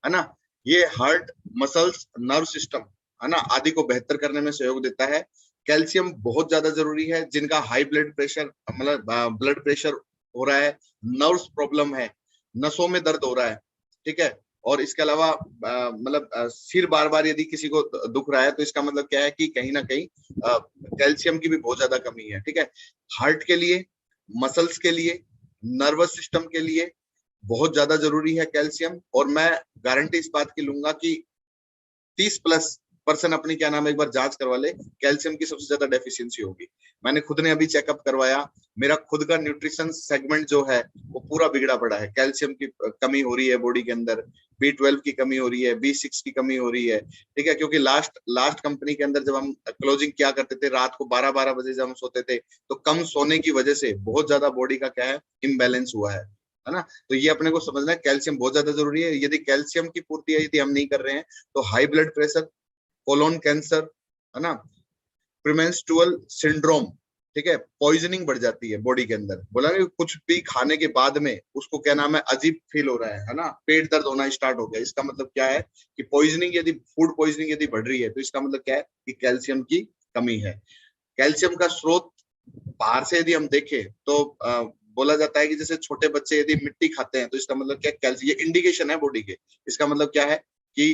[SPEAKER 2] है ना, ये हार्ट, मसल्स, नर्व सिस्टम, है ना, आदि को बेहतर करने में सहयोग देता है। कैल्शियम बहुत ज्यादा जरूरी है जिनका हाई ब्लड प्रेशर, मतलब ब्लड प्रेशर हो रहा है, नर्व्स प्रॉब्लम है, नसों में दर्द हो रहा है, ठीक है। और इसके अलावा मतलब सिर बार बार यदि किसी को दुख रहा है तो इसका मतलब क्या है कि कहीं ना कहीं कैल्शियम की भी बहुत ज्यादा कमी है, ठीक है। हार्ट के लिए, मसल्स के लिए, नर्वस सिस्टम के लिए बहुत ज्यादा जरूरी है कैल्शियम। और मैं गारंटी इस बात की लूंगा कि 30+% अपनी क्या नाम है एक बार जांच करवा ले, कैल्शियम की सबसे ज्यादा डेफिशिएंसी होगी। मैंने खुद ने अभी चेकअप करवाया, मेरा खुद का न्यूट्रिशन सेगमेंट जो है वो पूरा बिगड़ा पड़ा है। कैल्शियम की कमी हो रही है बॉडी के अंदर, B12 की कमी हो रही है, B6 की कमी हो रही है, ठीक है। क्योंकि लास्ट कंपनी के अंदर जब हम क्लोजिंग क्या करते थे, रात को 12-12 बजे जब हम सोते थे, तो कम सोने की वजह से बहुत ज्यादा बॉडी का क्या है इम्बैलेंस हुआ है ना। तो ये अपने को समझना है, कैल्शियम बहुत ज्यादा जरूरी है। यदि कैल्शियम की पूर्ति यदि हम नहीं कर रहे हैं तो high blood pressure, colon cancer, है ना, प्रीमेंस्ट्रुअल सिंड्रोम, ठीक है, पॉइजनिंग बढ़ जाती है बॉडी के अंदर। बोला ना कुछ भी खाने के बाद में उसको क्या नाम है अजीब फील हो रहा है ना, पेट दर्द होना स्टार्ट हो गया, इसका मतलब क्या है कि पॉइजनिंग, यदि फूड पॉइजनिंग यदि बढ़ रही है तो इसका मतलब क्या है कि कैल्शियम की कमी है। कैल्शियम का स्रोत बाहर से यदि हम देखें तो बोला जाता है कि जैसे छोटे बच्चे यदि मिट्टी खाते हैं तो इसका मतलब क्या, कैल्शियम, ये इंडिकेशन है बॉडी के। इसका मतलब क्या है कि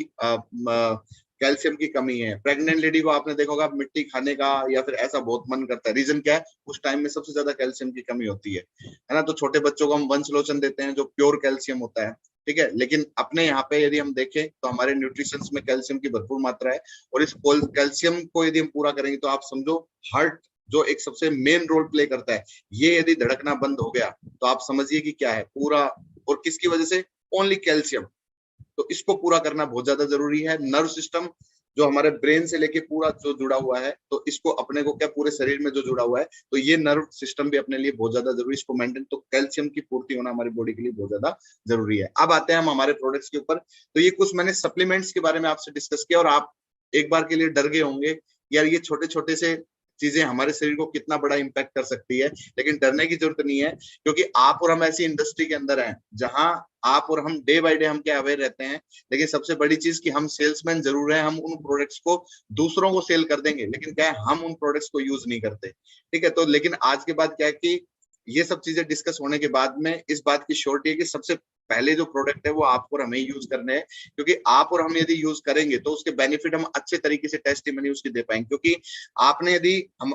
[SPEAKER 2] कैल्शियम की कमी है। प्रेग्नेंट लेडी को आपने देखा होगा मिट्टी खाने का या फिर ऐसा बहुत मन करता है, रीजन क्या है, उस टाइम में सबसे ज्यादा कैल्शियम की कमी होती है ना। तो छोटे बच्चों को हम वंशलोचन देते हैं जो प्योर कैल्शियम होता है, ठीक है। लेकिन अपने यहाँ पे यदि हम देखें तो हमारे न्यूट्रिशन में कैल्शियम की भरपूर मात्रा है, और इस कैल्शियम को यदि हम पूरा करेंगे तो आप समझो हार्ट जो एक सबसे मेन रोल प्ले करता है, ये यदि धड़कना बंद हो गया तो आप समझिए कि क्या है पूरा, और किसकी वजह से, ओनली कैल्शियम। तो इसको पूरा करना बहुत ज्यादा जरूरी है। नर्व सिस्टम जो हमारे ब्रेन से लेके पूरा जो जुड़ा हुआ है, तो इसको अपने को क्या पूरे शरीर में जो जुड़ा हुआ है, तो ये नर्व सिस्टम भी अपने लिए बहुत ज्यादा जरूरी, इसको मेंटेन, तो कैल्शियम की पूर्ति होना हमारी बॉडी के लिए बहुत ज्यादा जरूरी है। अब आते हैं हम हमारे प्रोडक्ट्स के ऊपर। तो ये कुछ मैंने सप्लीमेंट्स के बारे में आपसे डिस्कस किया, और आप एक बार के लिए डर गए होंगे यार ये छोटे छोटे से चीजें हमारे शरीर को कितना बड़ा इंपैक्ट कर सकती है, लेकिन डरने की जरूरत नहीं है, क्योंकि आप और हम ऐसी इंडस्ट्री के अंदर हैं जहां आप और हम डे बाय डे हम क्या अवेयर रहते हैं। लेकिन सबसे बड़ी चीज कि हम सेल्समैन जरूर हैं, हम उन प्रोडक्ट्स को दूसरों को सेल कर देंगे, लेकिन क्या है हम उन प्रोडक्ट्स को यूज नहीं करते, ठीक है। तो लेकिन आज के बाद क्या है कि ये सब चीजें डिस्कस होने के बाद में इस बात की श्योरिटी है कि सबसे पहले जो प्रोडक्ट है वो आपको और हमें यूज करने हैं, क्योंकि आप और हम यदि यूज करेंगे तो उसके बेनिफिट हम अच्छे तरीके से टेस्टिमनी उसकी दे पाएंगे। क्योंकि आपने यदि हम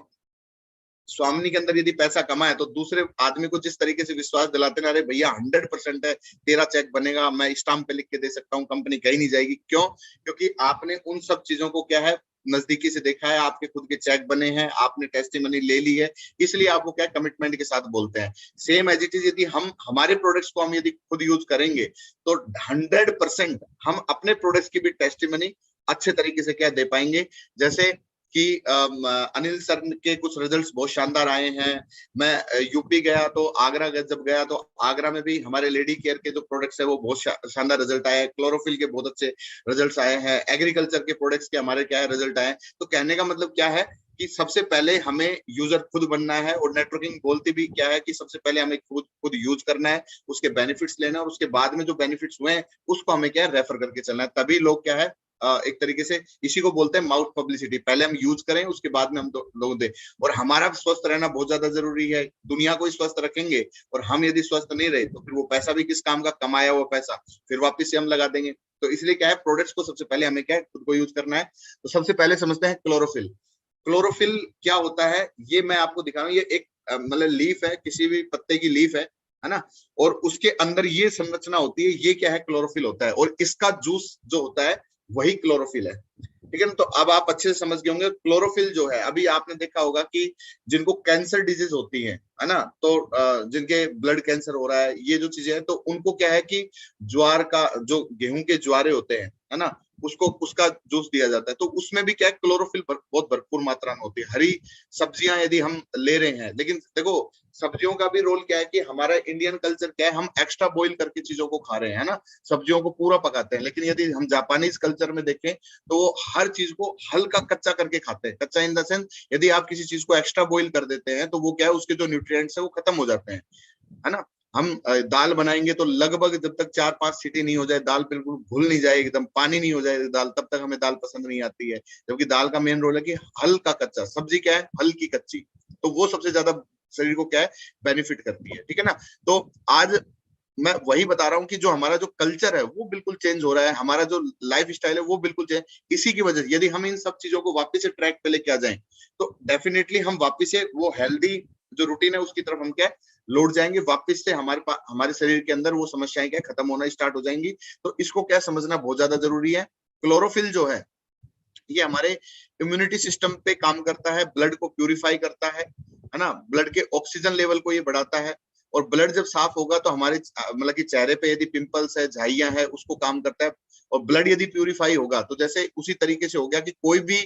[SPEAKER 2] स्वामिनी के अंदर यदि पैसा कमाए तो दूसरे आदमी को जिस तरीके से विश्वास दिलाते ना, अरे भैया 100% है, तेरा चेक बनेगा, मैं स्टाम्प पे लिख के दे सकता हूँ, कंपनी कहीं नहीं जाएगी। क्यों? क्योंकि आपने उन सब चीजों को क्या है नजदीकी से देखा है, आपके खुद के चेक बने हैं, आपने टेस्टिमनी ले ली है, इसलिए आपको क्या कमिटमेंट के साथ बोलते हैं। सेम एज इट इज यदि हम हमारे प्रोडक्ट्स को हम यदि खुद यूज करेंगे तो 100% हम अपने प्रोडक्ट्स की भी टेस्टिमनी अच्छे तरीके से क्या दे पाएंगे। जैसे कि अनिल सर के कुछ रिजल्ट्स बहुत शानदार आए हैं। मैं यूपी गया तो आगरा जब गया तो आगरा में भी हमारे लेडी केयर के जो प्रोडक्ट्स है वो बहुत शानदार रिजल्ट आए हैं, क्लोरोफिल के बहुत अच्छे रिजल्ट्स आए हैं, एग्रीकल्चर के प्रोडक्ट्स के हमारे क्या है रिजल्ट आए। तो कहने का मतलब क्या है कि सबसे पहले हमें यूजर खुद बनना है, और नेटवर्किंग बोलती भी क्या है कि सबसे पहले हमें खुद यूज करना है, उसके बेनिफिट्स लेना है, और उसके बाद में जो बेनिफिट्स हुए हैं उसको हमें क्या है रेफर करके चलना है। तभी लोग क्या है एक तरीके से इसी को बोलते हैं माउथ पब्लिसिटी, पहले हम यूज करें उसके बाद में हम लोगों दे। और हमारा स्वस्थ रहना बहुत ज्यादा जरूरी है, दुनिया को स्वस्थ रखेंगे और हम यदि स्वस्थ नहीं रहे तो फिर वो पैसा भी किस काम का, कमाया हुआ पैसा फिर वापस से हम लगा देंगे। तो इसलिए क्या है प्रोडक्ट्स को सबसे पहले हमें क्या है खुद को यूज करना है। तो सबसे पहले समझते हैं क्लोरोफिल। क्लोरोफिल क्या होता है ये मैं आपको दिखा रहा हूँ। ये एक मतलब लीफ है, किसी भी पत्ते की लीफ है ना, और उसके अंदर ये संरचना होती है, ये क्या है क्लोरोफिल होता है, और इसका जूस जो होता है वही क्लोरोफिल है, ठीक है ना। तो अब आप अच्छे से समझ गए होंगे क्लोरोफिल जो है, अभी आपने देखा होगा कि जिनको कैंसर डिजीज होती है ना, तो जिनके ब्लड कैंसर हो रहा है, ये जो चीजें हैं, तो उनको क्या है कि ज्वार का जो गेहूं के ज्वारे होते हैं है ना, उसको उसका जूस दिया जाता है। तो उसमें भी क्या है क्लोरोफिल बहुत भरपूर मात्रा में होती है। हरी सब्जियां यदि हम ले रहे हैं, लेकिन देखो सब्जियों का भी रोल क्या है कि हमारा इंडियन कल्चर क्या है, हम एक्स्ट्रा बॉईल करके चीजों को खा रहे हैं ना, सब्जियों को पूरा पकाते हैं। लेकिन यदि हम जापानीज कल्चर में देखें तो वो हर चीज को हल्का कच्चा करके खाते हैं। कच्चा इन द सेंस यदि आप किसी चीज को एक्स्ट्रा बॉईल कर देते हैं तो वो क्या है उसके जो न्यूट्रिएंट्स है वो खत्म हो जाते हैं, है ना। हम दाल बनाएंगे तो लगभग जब तक 4-5 सीटी नहीं हो जाए, दाल बिल्कुल घुल नहीं जाए, एकदम पानी नहीं हो जाए दाल, तब तक हमें दाल पसंद नहीं आती है। जबकि दाल का मेन रोल है कि हल्का कच्चा, सब्जी क्या है हल्की कच्ची, तो वो सबसे ज्यादा शरीर को क्या है बेनिफिट करती है, ठीक है ना। तो आज मैं वही बता रहा हूँ कि जो हमारा जो कल्चर है वो बिल्कुल चेंज हो रहा है, हमारा जो लाइफ स्टाइल है वो बिल्कुल चेंज, इसी की वजह से यदि हम इन सब चीजों को वापस से ट्रैक पे लेके आ जाएं तो डेफिनेटली हम वापस से वो हेल्दी जो रूटीन है उसकी तरफ हम क्या लौट जाएंगे, वापस से हमारे पास हमारे शरीर के अंदर वो समस्याएं क्या खत्म होना स्टार्ट हो जाएंगी। तो इसको क्या समझना बहुत ज्यादा जरूरी है। क्लोरोफिल जो है ये हमारे इम्यूनिटी सिस्टम पे काम करता है, ब्लड को प्यूरिफाई करता है ना, ब्लड के ऑक्सीजन लेवल को ये बढ़ाता है, और ब्लड जब साफ होगा तो हमारे मतलब कि चेहरे पे यदि पिंपल्स है, झाइयां है, उसको काम करता है। और ब्लड यदि प्यूरिफाई होगा तो जैसे उसी तरीके से हो गया कि कोई भी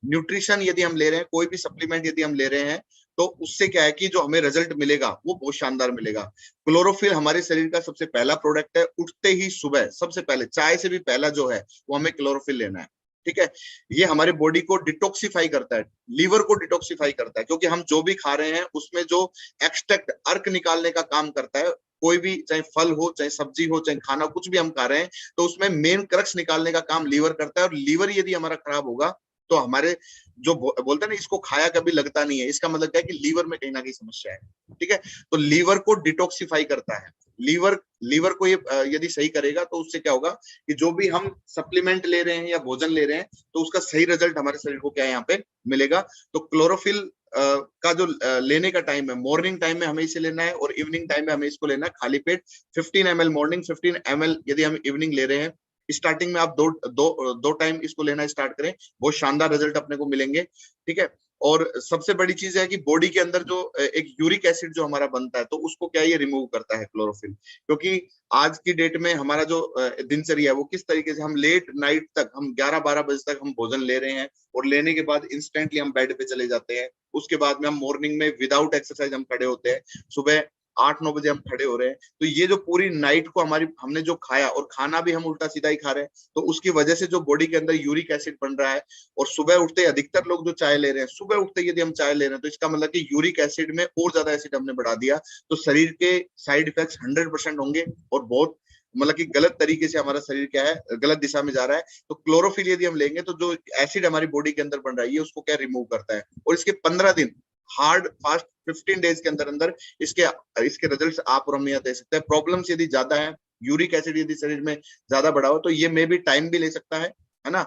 [SPEAKER 2] न्यूट्रिशन यदि हम ले रहे हैं, कोई भी सप्लीमेंट यदि हम ले रहे हैं, तो उससे क्या है कि जो हमें रिजल्ट मिलेगा वो बहुत शानदार मिलेगा। क्लोरोफिल हमारे शरीर का सबसे पहला प्रोडक्ट है। उठते ही सुबह सबसे पहले चाय से भी पहला जो है वो हमें क्लोरोफिल लेना है, ठीक है। ये हमारे बॉडी को डिटॉक्सिफाई करता है, लीवर को डिटॉक्सिफाई करता है, क्योंकि हम जो भी खा रहे हैं उसमें जो एक्सट्रैक्ट अर्क निकालने का काम करता है, कोई भी चाहे फल हो, चाहे सब्जी हो, चाहे खाना कुछ भी हम खा रहे हैं, तो उसमें मेन क्रक्स निकालने का काम लीवर करता है। और लीवर यदि हमारा खराब होगा तो हमारे जो बोलते हैं ना इसको खाया कभी लगता नहीं है, इसका मतलब क्या है कि लीवर में कहीं ना कहीं समस्या है, ठीक है। तो लीवर को डिटॉक्सिफाई करता है। लीवर लीवर को ये यदि सही करेगा तो उससे क्या होगा कि जो भी हम सप्लीमेंट ले रहे हैं या भोजन ले रहे हैं तो उसका सही रिजल्ट हमारे शरीर को क्या है यहाँ पे मिलेगा। तो क्लोरोफिल का जो लेने का टाइम है, मॉर्निंग टाइम में हमें इसे लेना है और इवनिंग टाइम में हमें इसको लेना है खाली पेट। 15 ml मॉर्निंग, 15 ml यदि हम इवनिंग ले रहे हैं। स्टार्टिंग में आप दो टाइम इसको लेना स्टार्ट करें, बहुत शानदार रिजल्ट अपने को मिलेंगे। ठीक है। और सबसे बड़ी चीज है कि बॉडी के अंदर जो एक यूरिक एसिड जो हमारा बनता है तो उसको क्या ये रिमूव करता है क्लोरोफिल। क्योंकि आज की डेट में हमारा जो दिनचर्या है वो किस तरीके से, हम लेट नाइट तक, हम 11-12 बजे तक हम भोजन ले रहे हैं और लेने के बाद इंस्टेंटली हम बेड पे चले जाते हैं। उसके बाद में हम मॉर्निंग में विदाउट एक्सरसाइज हम खड़े होते हैं, सुबह 8-9 बजे हम खड़े हो रहे हैं। तो ये जो पूरी नाइट को हमारी हमने जो खाया, और खाना भी हम उल्टा सीधा ही खा रहे हैं, तो उसकी वजह से जो बॉडी के अंदर यूरिक एसिड बन रहा है। और सुबह उठते अधिकतर लोग जो चाय ले रहे हैं, सुबह उठते यदि हम चाय ले रहे हैं तो इसका मतलब कि यूरिक एसिड में और ज्यादा एसिड हमने बढ़ा दिया। तो शरीर के साइड इफेक्ट्स 100% होंगे और बहुत मतलब कि गलत तरीके से हमारा शरीर क्या है, गलत दिशा में जा रहा है। तो क्लोरोफिल यदि हम लेंगे तो जो एसिड हमारी बॉडी के अंदर बन रहा है ये उसको क्या रिमूव करता है। और इसके 15 दिन हार्ड फास्ट 15 डेज के अंदर अंदर इसके इसके रिजल्ट्स आप और हम यहाँ दे सकते हैं। प्रॉब्लम्स यदि ज्यादा है, यूरिक एसिड यदि शरीर में ज्यादा बढ़ा हो तो ये मे भी टाइम भी ले सकता है ना,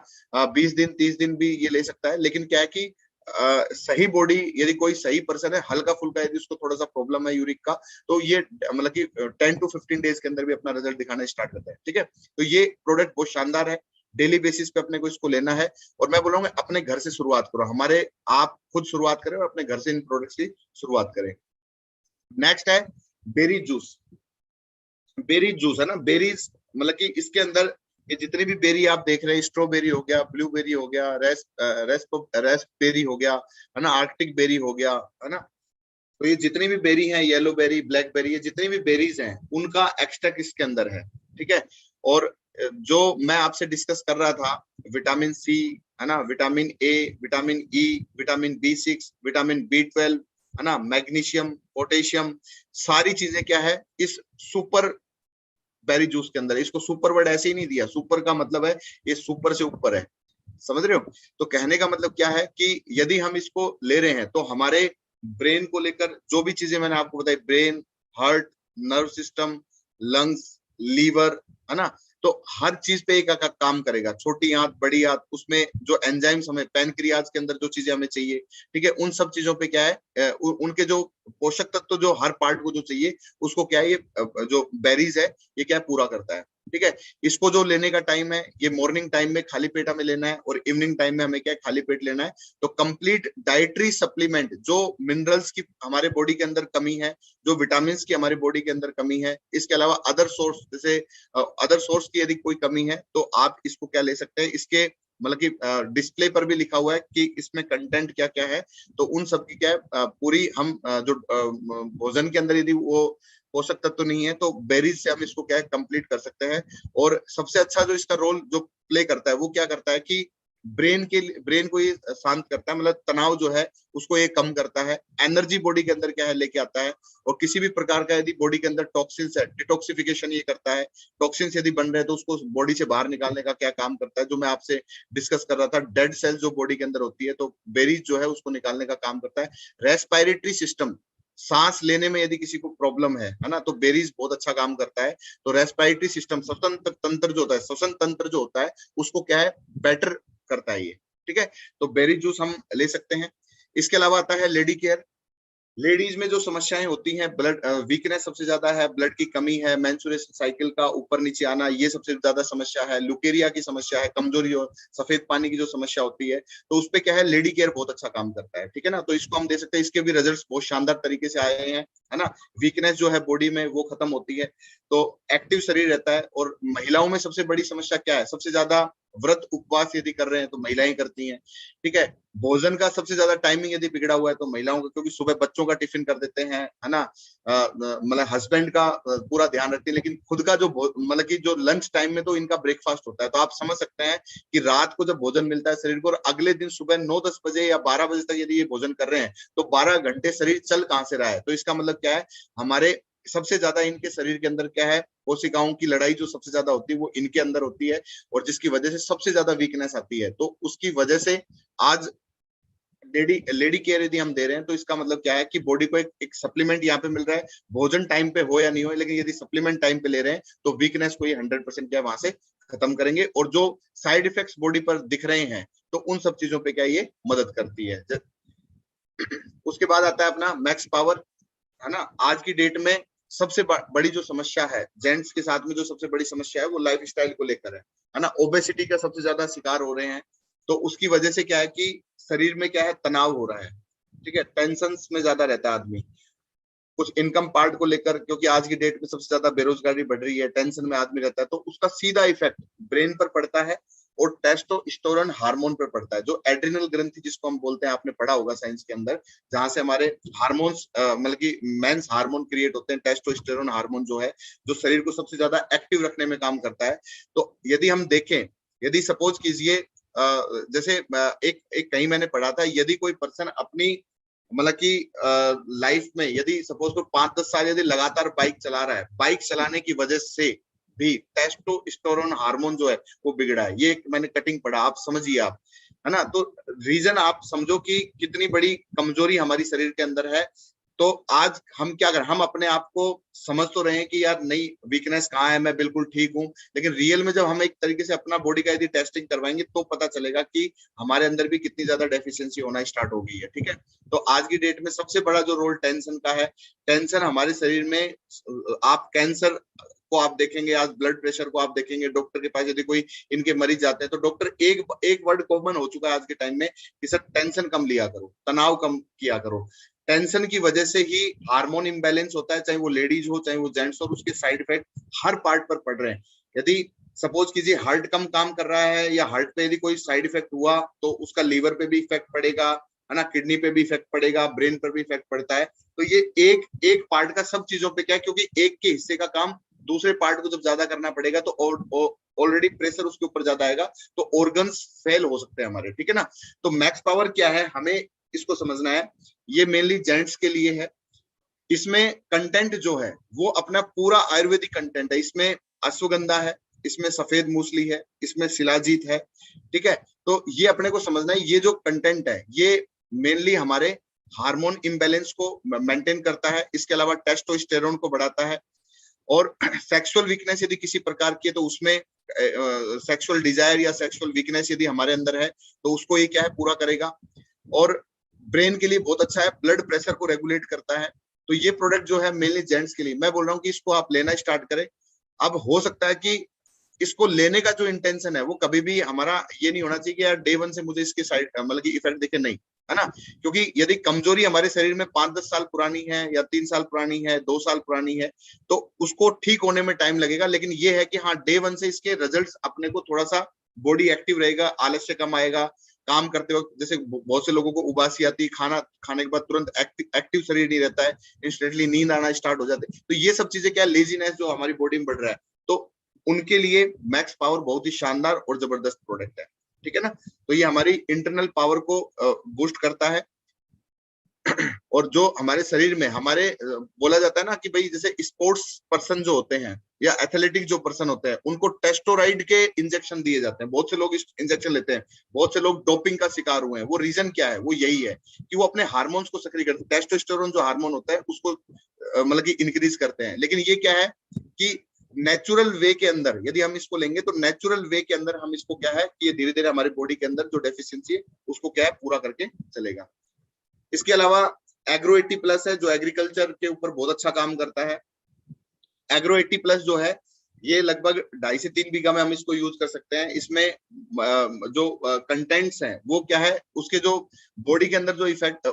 [SPEAKER 2] 20 दिन 30 दिन भी ये ले सकता है। लेकिन क्या है कि सही बॉडी, यदि कोई सही पर्सन है, हल्का फुल्का यदि उसको थोड़ा सा प्रॉब्लम है यूरिक का, तो ये मतलब कि 10 to 15 डेज के अंदर भी अपना रिजल्ट दिखाना स्टार्ट करता है। ठीक है। तो ये प्रोडक्ट बहुत शानदार है, डेली बेसिस पे अपने को इसको लेना है। और मैं बोलूंगा अपने घर से शुरुआत करो, हमारे आप खुद शुरुआत करें और अपने घर से इन प्रोडक्ट्स की शुरुआत करें। नेक्स्ट है बेरी जूस। बेरी जूस है ना, बेरीज मतलब कि इसके अंदर ये जितनी भी बेरी आप देख रहे हैं, स्ट्रॉबेरी हो गया, ब्लूबेरी हो गया, रेस्पबेरी हो गया, है ना, आर्कटिक बेरी हो गया, है ना। तो ये जितनी भी बेरी हैं, येलो बेरी, ब्लैक बेरी, ये जितनी भी बेरीज हैं उनका एक्सट्रैक्ट इसके अंदर है। ठीक है। और जो मैं आपसे डिस्कस कर रहा था, विटामिन सी, है ना, vitamin A, vitamin E, vitamin B6, vitamin B12, है ना, मैग्नीशियम, पोटेशियम, सारी चीजें क्या है इस सुपर बेरी जूस के अंदर। इसको सुपर वर्ड ऐसे ही नहीं दिया, सुपर का मतलब है ये सुपर से ऊपर है, समझ रहे हो। तो कहने का मतलब क्या है कि यदि हम इसको ले रहे हैं तो हमारे ब्रेन को लेकर जो भी चीजें मैंने आपको बताई, brain, heart, nerve system, lungs, liver, है ना, तो हर चीज पे एक काम करेगा। छोटी आंत, बड़ी आंत, उसमें जो एंजाइम्स हमें पैनक्रियाज के अंदर जो चीजें हमें चाहिए, ठीक है, उन सब चीजों पे क्या है उनके जो पोषक तत्व जो हर पार्ट को जो चाहिए उसको क्या है ये जो बेरीज है ये क्या है पूरा करता है। ठीक है। इसको जो लेने का टाइम है ये मॉर्निंग टाइम में खाली पेट हमें लेना है और इवनिंग टाइम में हमें क्या है खाली पेट लेना है। तो कंप्लीट डाइटरी सप्लीमेंट, जो मिनरल्स की हमारे बॉडी के अंदर कमी है, जो विटामिन की हमारी बॉडी के अंदर कमी है, इसके अलावा अदर सोर्स, जैसे अदर सोर्स की यदि कोई कमी है तो आप इसको क्या ले सकते हैं। इसके मतलब कि डिस्प्ले पर भी लिखा हुआ है कि इसमें कंटेंट क्या क्या है। तो उन सब की क्या है पूरी हम जो भोजन के अंदर यदि वो पोषक तत्व नहीं है तो बेरीज से हम इसको क्या है कंप्लीट कर सकते हैं। और सबसे अच्छा जो इसका रोल जो प्ले करता है वो क्या करता है कि ब्रेन को ये शांत करता है, मतलब तनाव जो है उसको ये कम करता है, एनर्जी बॉडी के अंदर क्या है लेके आता है। और किसी भी प्रकार का यदि बॉडी के अंदर टॉक्सिन्स है, डिटॉक्सिफिकेशन ये करता है। टॉक्सिन्स यदि बन रहे हैं तो उसको बॉडी से बाहर निकालने का क्या काम करता है, जो मैं आपसे डिस्कस कर रहा था, डेड सेल्स जो बॉडी के अंदर होती है तो बेरीज जो है उसको निकालने का काम करता है। रेस्पिरेटरी सिस्टम, सांस लेने में यदि किसी को प्रॉब्लम है ना, तो बेरीज बहुत अच्छा काम करता है। तो रेस्पिरेटरी सिस्टम, श्वसन तंत्र जो होता है, श्वसन तंत्र जो होता है उसको क्या है बेटर करता है ये। ठीक है। तो बेरी जूस हम ले सकते हैं। इसके अलावा आता है लेडी केयर। लेडीज में जो समस्याएं होती हैं, ब्लड वीकनेस सबसे ज्यादा है, ब्लड की कमी है, मेंस्ट्रुएशन साइकिल का ऊपर नीचे आना ये सबसे ज्यादा समस्या है, लुकेरिया की समस्या है, कमजोरी और सफेद पानी की जो समस्या होती है, तो उस पे क्या है लेडी केयर बहुत अच्छा काम करता है। ठीक है ना। तो इसको हम दे सकते हैं, इसके भी रिजल्ट्स बहुत शानदार तरीके से आए हैं, है ना। वीकनेस जो है बॉडी में वो खत्म होती है, तो एक्टिव शरीर रहता है। और महिलाओं में सबसे बड़ी समस्या क्या है, सबसे ज्यादा व्रत उपवास यदि कर रहे हैं तो महिलाएं करती हैं। ठीक है। भोजन का सबसे ज्यादा टाइमिंग यदि बिगड़ा हुआ है तो महिलाओं का, क्योंकि सुबह बच्चों का टिफिन कर देते हैं, है ना, मतलब हस्बैंड का पूरा ध्यान रखती है, लेकिन खुद का जो मतलब कि जो लंच टाइम में तो इनका ब्रेकफास्ट होता है। तो आप समझ सकते हैं कि रात को जब भोजन मिलता है शरीर को और अगले दिन सुबह 9-10 बजे या 12 बजे तक यदि ये भोजन कर रहे हैं तो 12 घंटे शरीर चल कहाँ से रहा है। तो इसका मतलब क्या है, हमारे सबसे ज्यादा इनके शरीर के अंदर क्या है, कोशिकाओं की लड़ाई जो सबसे ज्यादा होती है वो इनके अंदर होती है, और जिसकी वजह से सबसे ज्यादा वीकनेस आती है। तो उसकी वजह से आज लेडी केयर यदि हम दे रहे हैं तो इसका मतलब क्या है कि बॉडी को एक सप्लीमेंट यहाँ पे मिल रहा है, भोजन टाइम पे हो या नहीं हो, लेकिन यदि सप्लीमेंट टाइम पे ले रहे हैं तो वीकनेस को ये 100% क्या वहां से खत्म करेंगे। और जो साइड इफेक्ट्स बॉडी पर दिख रहे हैं तो उन सब चीजों पे क्या ये मदद करती है। उसके बाद आता है अपना मैक्स पावर, है ना। आज की डेट में सबसे बड़ी जो समस्या है जेंट्स के साथ में, जो सबसे बड़ी समस्या है वो लाइफ स्टाइल को लेकर है ना। ओबेसिटी का सबसे ज्यादा शिकार हो रहे हैं। तो उसकी वजह से क्या है कि शरीर में क्या है, तनाव हो रहा है, ठीक है, टेंशन में ज्यादा रहता है आदमी, कुछ इनकम पार्ट को लेकर, क्योंकि आज की डेट में सबसे ज्यादा बेरोजगारी बढ़ रही है, टेंशन में आदमी रहता है, तो उसका सीधा इफेक्ट ब्रेन पर पड़ता है और टेस्टोस्टेरोन हार्मोन पर पड़ता है, जो एड्रिनल ग्रंथि जिसको हम बोलते हैं, आपने पढ़ा होगा साइंस के अंदर, जहां से हमारे हार्मोन्स मतलब कि मेंस हार्मोन क्रिएट होते हैं। टेस्टोस्टेरोन हार्मोन जो है, जो शरीर को सबसे ज्यादा एक्टिव रखने में काम करता है। तो यदि हम देखें, यदि सपोज कीजिए जैसे एक कहीं मैंने पढ़ा था, यदि कोई पर्सन अपनी मतलब कि लाइफ में यदि सपोज को 5-10 साल यदि लगातार बाइक चला रहा है, बाइक चलाने की वजह से भी टेस्टोस्टेरोन हार्मोन जो है वो बिगड़ा है। ये मैंने कटिंग पढ़ा, आप समझिए आप, है ना। तो रीजन आप समझो कि कितनी बड़ी कमजोरी हमारी शरीर के अंदर है। तो आज हम क्या करें, हम अपने आप को समझ तो रहे हैं कि यार नहीं, वीकनेस कहाँ है, मैं बिल्कुल ठीक हूँ, लेकिन रियल में जब हम एक तरीके से अपना बॉडी का यदि टेस्टिंग करवाएंगे तो पता चलेगा कि हमारे अंदर भी कितनी ज्यादा डेफिशिएंसी होना स्टार्ट हो गई है, ठीक है। तो आज की डेट में सबसे बड़ा जो रोल टेंशन का है, टेंशन हमारे शरीर में, आप कैंसर को आप देखेंगे, आज ब्लड प्रेशर को आप देखेंगे, डॉक्टर के पास यदि कोई इनके मरीज जाते हैं तो डॉक्टर एक वर्ड कॉमन हो चुका है आज के टाइम में कि सर टेंशन कम लिया करो, तनाव कम किया करो। टेंशन की वजह से ही हार्मोन इम्बैलेंस होता है, चाहे वो लेडीज हो चाहे वो जेंट्स हो, और उसके साइड इफेक्ट हर पार्ट पर पड़ रहे हैं। यदि सपोज कीजिए हार्ट कम काम कर रहा है या हार्ट पे यदि कोई साइड इफेक्ट हुआ तो उसका लीवर पे भी इफेक्ट पड़ेगा, है ना, किडनी पे भी इफेक्ट पड़ेगा, ब्रेन पर भी इफेक्ट पड़ता है। तो ये एक एक पार्ट का सब चीजों पे क्या है, क्योंकि एक के हिस्से का काम दूसरे पार्ट को जब ज्यादा करना पड़ेगा तो ऑलरेडी प्रेशर उसके ऊपर ज्यादा आएगा, तो ऑर्गन्स फेल हो सकते हैं हमारे, ठीक है ना। तो मैक्स पावर क्या है, हमें इसको समझना है। ये मेनली जेंट्स के लिए है। इसमें कंटेंट जो है वो अपना पूरा आयुर्वेदिक कंटेंट है। इसमें अश्वगंधा है, इसमें सफेद मूसली है, इसमें शिलाजीत है, ठीक है। तो ये अपने को समझना है, ये जो कंटेंट है ये मेनली हमारे हार्मोन इम्बैलेंस को मेंटेन करता है। इसके अलावा टेस्टोस्टेरोन को बढ़ाता है। और सेक्सुअल वीकनेस यदि किसी प्रकार की है तो उसमें सेक्सुअल डिजायर या सेक्सुअल वीकनेस यदि हमारे अंदर है तो उसको ये क्या है, पूरा करेगा। और ब्रेन के लिए बहुत अच्छा है, ब्लड प्रेशर को रेगुलेट करता है। तो ये प्रोडक्ट जो है मेनली जेंट्स के लिए, मैं बोल रहा हूँ कि इसको आप लेना स्टार्ट करें। अब हो सकता है कि इसको लेने का जो इंटेंशन है वो कभी भी हमारा ये नहीं होना चाहिए कि यार डे 1 से मुझे इसके साइड मतलब कि इफेक्ट दिखे, नहीं, है ना। क्योंकि यदि कमजोरी हमारे शरीर में 5-10 साल पुरानी है या 3 साल पुरानी है, 2 साल पुरानी है, तो उसको ठीक होने में टाइम लगेगा। लेकिन ये है कि हाँ, डे 1 से इसके रिजल्ट्स अपने को थोड़ा सा बॉडी एक्टिव रहेगा, आलस्य कम आएगा, काम करते वक्त जैसे बहुत से लोगों को उबासी आती है, खाना खाने के बाद तुरंत एक्टिव शरीर नहीं रहता है, इंस्टेंटली नींद आना स्टार्ट हो जाती है। तो ये सब चीजें क्या, लेजीनेस जो हमारी बॉडी में बढ़ रहा है, तो उनके लिए मैक्स पावर बहुत ही शानदार और जबरदस्त प्रोडक्ट है, ठीक है ना। तो ये हमारी इंटरनल पावर को बूस्ट करता है। और जो हमारे शरीर में हमारे बोला जाता है ना कि भाई जैसे स्पोर्ट्स पर्सन जो होते हैं या एथलेटिक जो पर्सन होते हैं उनको टेस्टोराइड के इंजेक्शन दिए जाते हैं। बहुत से लोग इंजेक्शन लेते हैं, बहुत से लोग डोपिंग का शिकार हुए हैं। वो रीजन क्या है, वो यही है कि वो अपने हार्मोन्स को सक्रिय करते हैं। टेस्टोस्टेरोन जो हार्मोन होता है उसको मतलब कि इंक्रीज करते हैं। लेकिन ये क्या है कि नेचुरल वे के अंदर यदि हम इसको लेंगे तो नेचुरल वे के अंदर हम इसको क्या है कि ये धीरे धीरे हमारी बॉडी के अंदर जो डेफिशिएंसी है उसको क्या है, पूरा करके चलेगा। इसके अलावा एग्रो 80 प्लस है जो एग्रीकल्चर के ऊपर बहुत अच्छा काम करता है। एग्रो 80 प्लस जो है ये लगभग 2.5 से 3 बीघा में हम इसको यूज कर सकते हैं। इसमें जो कंटेंट्स हैं वो क्या है, उसके जो बॉडी के अंदर जो इफेक्ट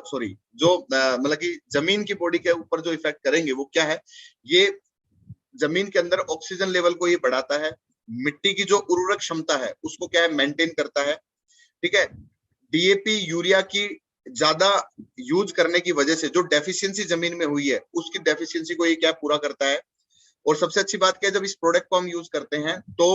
[SPEAKER 2] जो मतलब कि जमीन की बॉडी के ऊपर जो इफेक्ट करेंगे वो क्या है, ये जमीन के अंदर ऑक्सीजन लेवल को ये बढ़ाता है, मिट्टी की जो उर्वरक क्षमता है उसको क्या है, मेंटेन करता है, ठीक है। डीएपी यूरिया की ज्यादा यूज करने की वजह से जो डेफिशिएंसी जमीन में हुई है उसकी डेफिशिएंसी को ये क्या पूरा करता है। और सबसे अच्छी बात क्या है, जब इस प्रोडक्ट को हम यूज करते हैं तो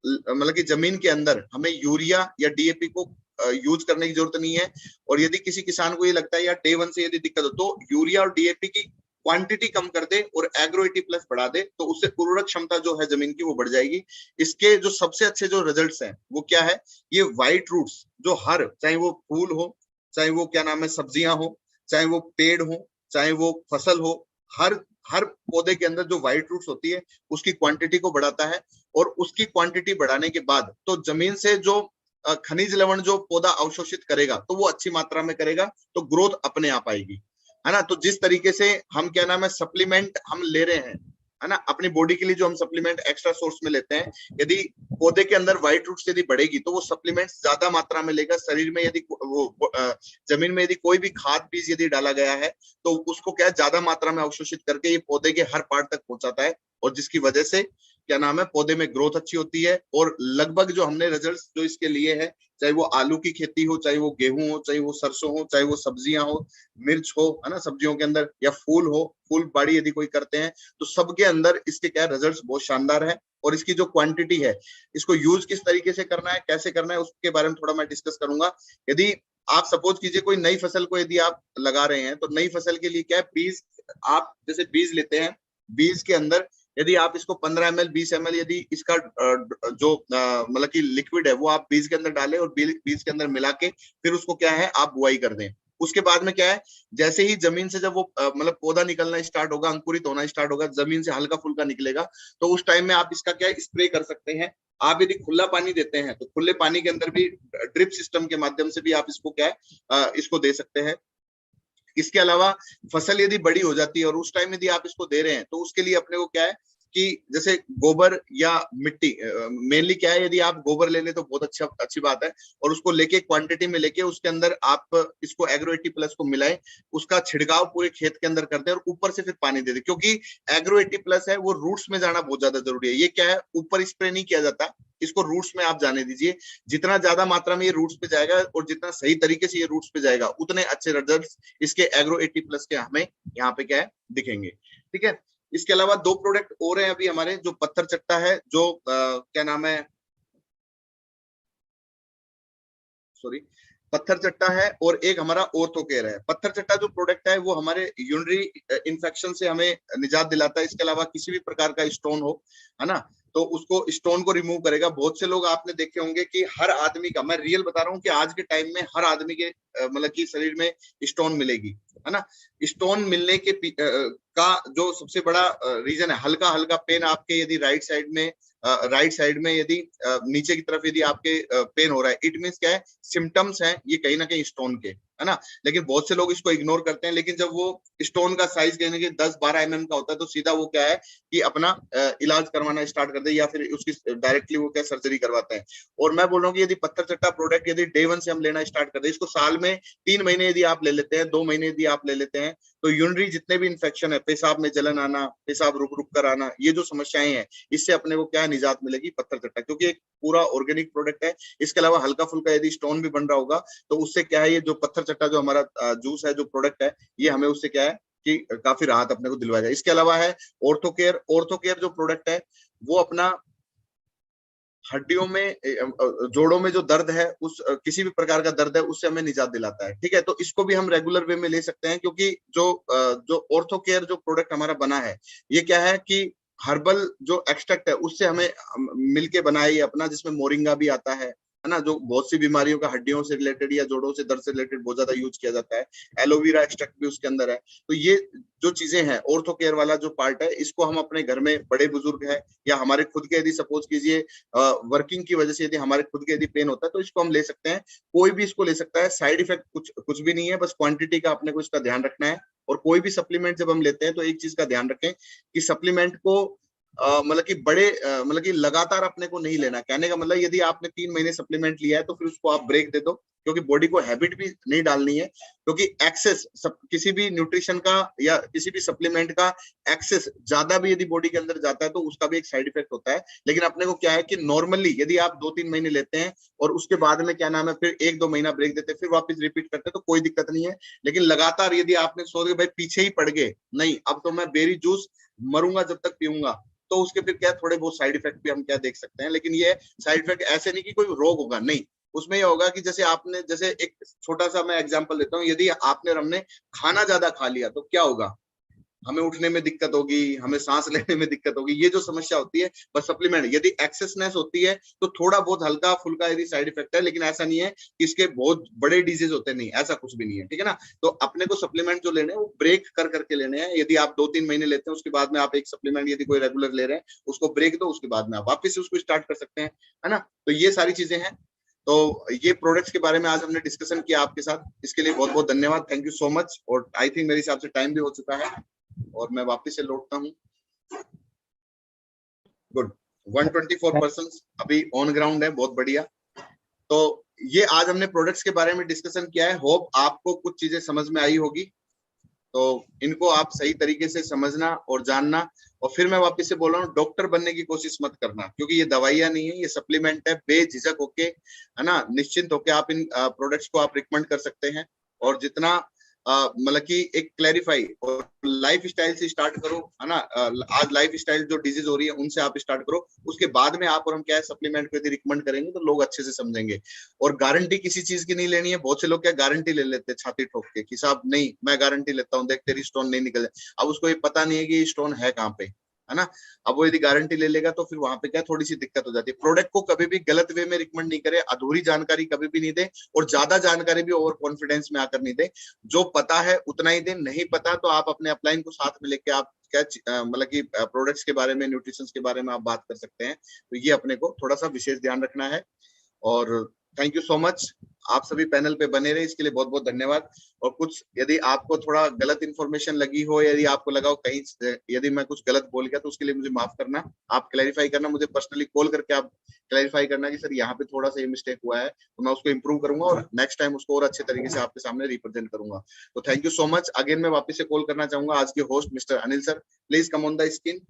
[SPEAKER 2] मतलब कि जमीन के अंदर हमें यूरिया या डीएपी को यूज करने की जरूरत नहीं है। और यदि किसी किसान को ये लगता है यार डे 1 से यदि दिक्कत हो तो यूरिया और डीएपी की क्वांटिटी कम कर दे और एग्रो 80 प्लस बढ़ा दे तो उससे उर्वरक क्षमता जो है जमीन की वो बढ़ जाएगी। इसके जो सबसे अच्छे जो रिजल्ट्स हैं वो क्या है, ये व्हाइट रूट्स जो हर चाहे वो फूल हो चाहे वो क्या नाम है सब्जियां हो, चाहे वो पेड़ हो, चाहे वो फसल हो, हर हर पौधे के अंदर जो व्हाइट रूट्स होती है उसकी क्वांटिटी को बढ़ाता है। और उसकी क्वांटिटी बढ़ाने के बाद तो जमीन से जो खनिज लवण जो पौधा अवशोषित करेगा तो वो अच्छी मात्रा में करेगा, तो ग्रोथ अपने आप आएगी, है ना। तो जिस तरीके से हम क्या नाम है सप्लीमेंट हम ले रहे हैं, है ना, अपनी बॉडी के लिए जो हम सप्लीमेंट एक्स्ट्रा सोर्स में लेते हैं, यदि पौधे के अंदर व्हाइट रूट्स यदि बढ़ेगी तो वो सप्लीमेंट ज्यादा मात्रा में लेगा। शरीर में यदि वो जमीन में यदि कोई भी खाद बीज यदि डाला गया है तो उसको क्या ज्यादा मात्रा में अवशोषित करके ये पौधे के हर पार्ट तक पहुंचाता है, और जिसकी वजह से क्या नाम है पौधे में ग्रोथ अच्छी होती है। और लगभग जो हमने रिजल्ट जो इसके लिए है, चाहे वो आलू की खेती हो, चाहे वो गेहूं हो, चाहे वो सरसों हो, चाहे वो सब्जियां हो, मिर्च हो, है ना, सब्जियों के अंदर, या फूल हो, फूल बाड़ी यदि कोई करते हैं, तो सबके अंदर इसके क्या रिजल्ट्स बहुत शानदार है। और इसकी जो क्वांटिटी है, इसको यूज किस तरीके से करना है, कैसे करना है, उसके बारे में थोड़ा मैं डिस्कस करूंगा। यदि आप सपोज कीजिए कोई नई फसल को यदि आप लगा रहे हैं, तो नई फसल के लिए क्या है, बीज आप जैसे बीज लेते हैं, बीज के अंदर यदि आप इसको 15 ml 20 ml यदि इसका जो मतलब कि लिक्विड है वो आप बीज के अंदर डालें और बीज के अंदर मिला के फिर उसको क्या है आप बुआई कर दें। उसके बाद में क्या है, जैसे ही जमीन से जब वो मतलब पौधा निकलना स्टार्ट होगा, अंकुरित होना स्टार्ट होगा, जमीन से हल्का फुल्का निकलेगा, तो उस टाइम में आप इसका क्या स्प्रे कर सकते हैं। आप यदि खुला पानी देते हैं तो खुले पानी के अंदर भी ड्रिप सिस्टम के माध्यम से भी आप इसको क्या है इसको दे सकते हैं। इसके अलावा फसल यदि बड़ी हो जाती है और उस टाइम यदि आप इसको दे रहे हैं, तो उसके लिए अपने को क्या है कि जैसे गोबर या मिट्टी, मेनली क्या है, यदि आप गोबर ले लें तो बहुत अच्छी बात है, और उसको लेके क्वांटिटी में लेके उसके अंदर आप इसको एग्रो 80 प्लस को मिलाएं, उसका छिड़काव पूरे खेत के अंदर कर दें और ऊपर से फिर पानी दे दें, क्योंकि एग्रो 80 प्लस है वो रूट्स में जाना बहुत ज्यादा जरूरी है। ये क्या है, ऊपर स्प्रे नहीं किया जाता, इसको रूट्स में आप जाने दीजिए। जितना ज्यादा मात्रा में ये रूट्स पे जाएगा और जितना सही तरीके से ये रूट्स पे जाएगा, उतने अच्छे रिजल्ट्स इसके एग्रो 80 प्लस के हमें यहाँ पे क्या है दिखेंगे। ठीक है, इसके अलावा दो प्रोडक्ट और हैं अभी हमारे, जो पत्थर चट्टा है, जो क्या नाम है, सॉरी, पत्थर चट्टा है, और एक हमारा ऑर्थोकेयर है। पत्थर चट्टा जो प्रोडक्ट है वो हमारे यूरिनरी इन्फेक्शन से हमें निजात दिलाता है। इसके अलावा किसी भी प्रकार का स्टोन हो, है ना, तो उसको स्टोन को रिमूव करेगा। बहुत से लोग आपने देखे होंगे कि हर आदमी का, मैं रियल बता रहा हूँ कि आज के टाइम में हर आदमी के मतलब कि शरीर में स्टोन मिलेगी, है ना। स्टोन मिलने के का जो सबसे बड़ा रीजन है, हल्का हल्का पेन आपके यदि राइट साइड में यदि नीचे की तरफ यदि आपके पेन हो रहा है, इट मींस क्या है, सिम्टम्स हैं ये कहीं ना कहीं स्टोन के, है ना। लेकिन बहुत से लोग इसको इग्नोर करते हैं, लेकिन जब वो स्टोन का साइज कहने के 10-12 mm का होता है, तो सीधा वो क्या है कि अपना इलाज करवाना स्टार्ट कर दे, या फिर उसकी डायरेक्टली वो क्या सर्जरी करवाते हैं। और मैं बोल रहा हूँ कि यदि पत्थर चट्टा प्रोडक्ट यदि डे 1 से हम लेना स्टार्ट कर दे, इसको साल में 3 महीने यदि आप ले लेते हैं, 2 महीने यदि आप ले लेते हैं, तो यूरिनरी जितने भी इन्फेक्शन है, पेशाब में जलन आना, पेशाब रुक रुक कर आना, ये जो समस्याएं हैं, इससे अपने को क्या निजात मिलेगी पत्थर चट्टा, क्योंकि एक पूरा ऑर्गेनिक प्रोडक्ट है। इसके अलावा हल्का फुल्का यदि स्टोन भी बन रहा होगा, तो उससे क्या है, ये जो पत्थर चट्टा जो हमारा जूस है, जो प्रोडक्ट है, ये हमें उससे क्या है कि काफी राहत अपने को दिलवाएगा। इसके अलावा है ऑर्थोकेयर जो प्रोडक्ट है, वो अपना हड्डियों में जोड़ों में जो दर्द है, उस किसी भी प्रकार का दर्द है, उससे हमें निजात दिलाता है। ठीक है, तो इसको भी हम रेगुलर वे में ले सकते हैं, क्योंकि जो ऑर्थोकेयर जो प्रोडक्ट हमारा बना है, ये क्या है कि हर्बल जो एक्सट्रैक्ट है उससे हमें मिलके बनाया ये अपना, जिसमें मोरिंगा भी आता है ना, जो बहुत सी बीमारियों का हड्डियों से रिलेटेड या जोड़ों से दर्द से रिलेटेड बहुत ज्यादा यूज किया जाता है। एलोवेरा एक्सट्रैक्ट भी उसके अंदर है। तो ये जो चीजें हैं, ऑर्थोकेयर वाला जो पार्ट है, इसको हम अपने घर में बड़े बुजुर्ग है या हमारे खुद के यदि सपोज कीजिए वर्किंग की वजह से यदि हमारे खुद के यदि पेन होता है, तो इसको हम ले सकते हैं। कोई भी इसको ले सकता है, साइड इफेक्ट कुछ भी नहीं है, बस क्वांटिटी का अपने को इसका ध्यान रखना है। और कोई भी सप्लीमेंट जब हम लेते हैं, तो एक चीज का ध्यान रखें कि सप्लीमेंट को मतलब कि मतलब कि लगातार अपने को नहीं लेना। कहने का मतलब, यदि आपने 3 महीने सप्लीमेंट लिया है, तो फिर उसको आप ब्रेक दे दो, क्योंकि बॉडी को हैबिट भी नहीं डालनी है। क्योंकि एक्सेस किसी भी न्यूट्रिशन का या किसी भी सप्लीमेंट का एक्सेस ज्यादा भी यदि बॉडी के अंदर जाता है, तो उसका भी एक साइड इफेक्ट होता है। लेकिन अपने को क्या है कि नॉर्मली यदि आप 2-3 महीने लेते हैं और उसके बाद में क्या नाम है, फिर 1-2 महीना ब्रेक देते हैं, फिर वापस रिपीट करते हैं, तो कोई दिक्कत नहीं है। लेकिन लगातार यदि आपने सोच के भाई पीछे ही पड़ गए, नहीं अब तो मैं बेरी जूस मरूंगा जब तक पीऊंगा, तो उसके फिर क्या थोड़े बहुत साइड इफेक्ट भी हम क्या देख सकते हैं। लेकिन ये साइड इफेक्ट ऐसे नहीं कि कोई रोग होगा, नहीं, उसमें ये होगा कि जैसे एक छोटा सा मैं एग्जांपल देता हूँ, यदि आपने हमने खाना ज्यादा खा लिया तो क्या होगा, हमें उठने में दिक्कत होगी, हमें सांस लेने में दिक्कत होगी, ये जो समस्या होती है बस सप्लीमेंट, यदि एक्सेसनेस होती है तो थोड़ा बहुत हल्का फुल्का यदि साइड इफेक्ट है, लेकिन ऐसा नहीं है कि इसके बहुत बड़े डिजीज होते नहीं, ऐसा कुछ भी नहीं है, ठीक है ना। तो अपने को सप्लीमेंट जो लेने हैं वो ब्रेक कर करके लेने हैं। यदि आप 2-3 महीने लेते हैं, उसके बाद में आप एक सप्लीमेंट यदि कोई रेगुलर ले रहे हैं उसको ब्रेक दो, उसके बाद में आप वापस से उसको स्टार्ट कर सकते हैं, है ना। तो ये सारी चीजें हैं। तो ये प्रोडक्ट्स के बारे में आज हमने डिस्कशन किया आपके साथ, इसके लिए बहुत बहुत धन्यवाद, थैंक यू सो मच। और आई थिंक मेरे हिसाब से टाइम भी हो चुका है और मैं वापस से लौटता हूँ। गुड, 124% अभी ऑन ग्राउंड है, बहुत बढ़िया। तो ये आज हमने प्रोडक्ट्स के बारे में डिस्कशन किया है, होप आपको कुछ चीजें समझ में आई होगी। तो इनको आप सही तरीके से समझना और जानना। और फिर मैं वापस से बोल रहा हूँ, डॉक्टर बनने की कोशिश मत करना, क्योंकि ये दवाइयां नहीं है, ये सप्लीमेंट है। बेझिझक होके, है ना, निश्चिंत होके आप इन प्रोडक्ट्स को आप रिकमेंड कर सकते हैं। और जितना मतलब कि एक क्लैरिफाई और लाइफ स्टाइल से स्टार्ट करो, है ना। आज लाइफ स्टाइल जो डिजीज हो रही है उनसे आप स्टार्ट करो, उसके बाद में आप और हम क्या है सप्लीमेंट को यदि रिकमेंड करेंगे तो लोग अच्छे से समझेंगे। और गारंटी किसी चीज की नहीं लेनी है। बहुत से लोग क्या गारंटी ले लेते हैं छाती ठोक के कि साहब नहीं मैं गारंटी लेता हूँ, देख तेरी स्टोन नहीं निकले। अब उसको ये पता नहीं है कि स्टोन है कहाँ पे, है ना। अब वो यदि गारंटी ले लेगा तो फिर वहां पे क्या थोड़ी सी दिक्कत हो जाती है। प्रोडक्ट को कभी भी गलत वे में रिकमेंड नहीं करे, अधूरी जानकारी कभी भी नहीं दे, और ज्यादा जानकारी भी ओवर कॉन्फिडेंस में आकर नहीं दे। जो पता है उतना ही दे, नहीं पता तो आप अपने अपलाइन को साथ में लेके आप क्या मतलब कि प्रोडक्ट्स के बारे में, न्यूट्रिशन के बारे में आप बात कर सकते हैं। तो ये अपने को थोड़ा सा विशेष ध्यान रखना है। और थैंक यू सो मच, आप सभी पैनल पे बने रहे, इसके लिए बहुत बहुत धन्यवाद। और कुछ यदि आपको थोड़ा गलत इन्फॉर्मेशन लगी हो, यदि आपको लगा हो कहीं यदि मैं कुछ गलत बोल गया तो उसके लिए मुझे माफ करना, आप क्लैरिफाई करना, मुझे पर्सनली कॉल करके आप क्लैरिफाई करना कि सर यहाँ पे थोड़ा सा ये मिस्टेक हुआ है, तो मैं उसको इंप्रूव करूंगा और नेक्स्ट टाइम उसको और अच्छे तरीके से आपके सामने रिप्रेजेंट करूंगा। तो thank you so much again. मैं वापस से कॉल करना चाहूंगा आज के host mister Anil sir, please come on the screen.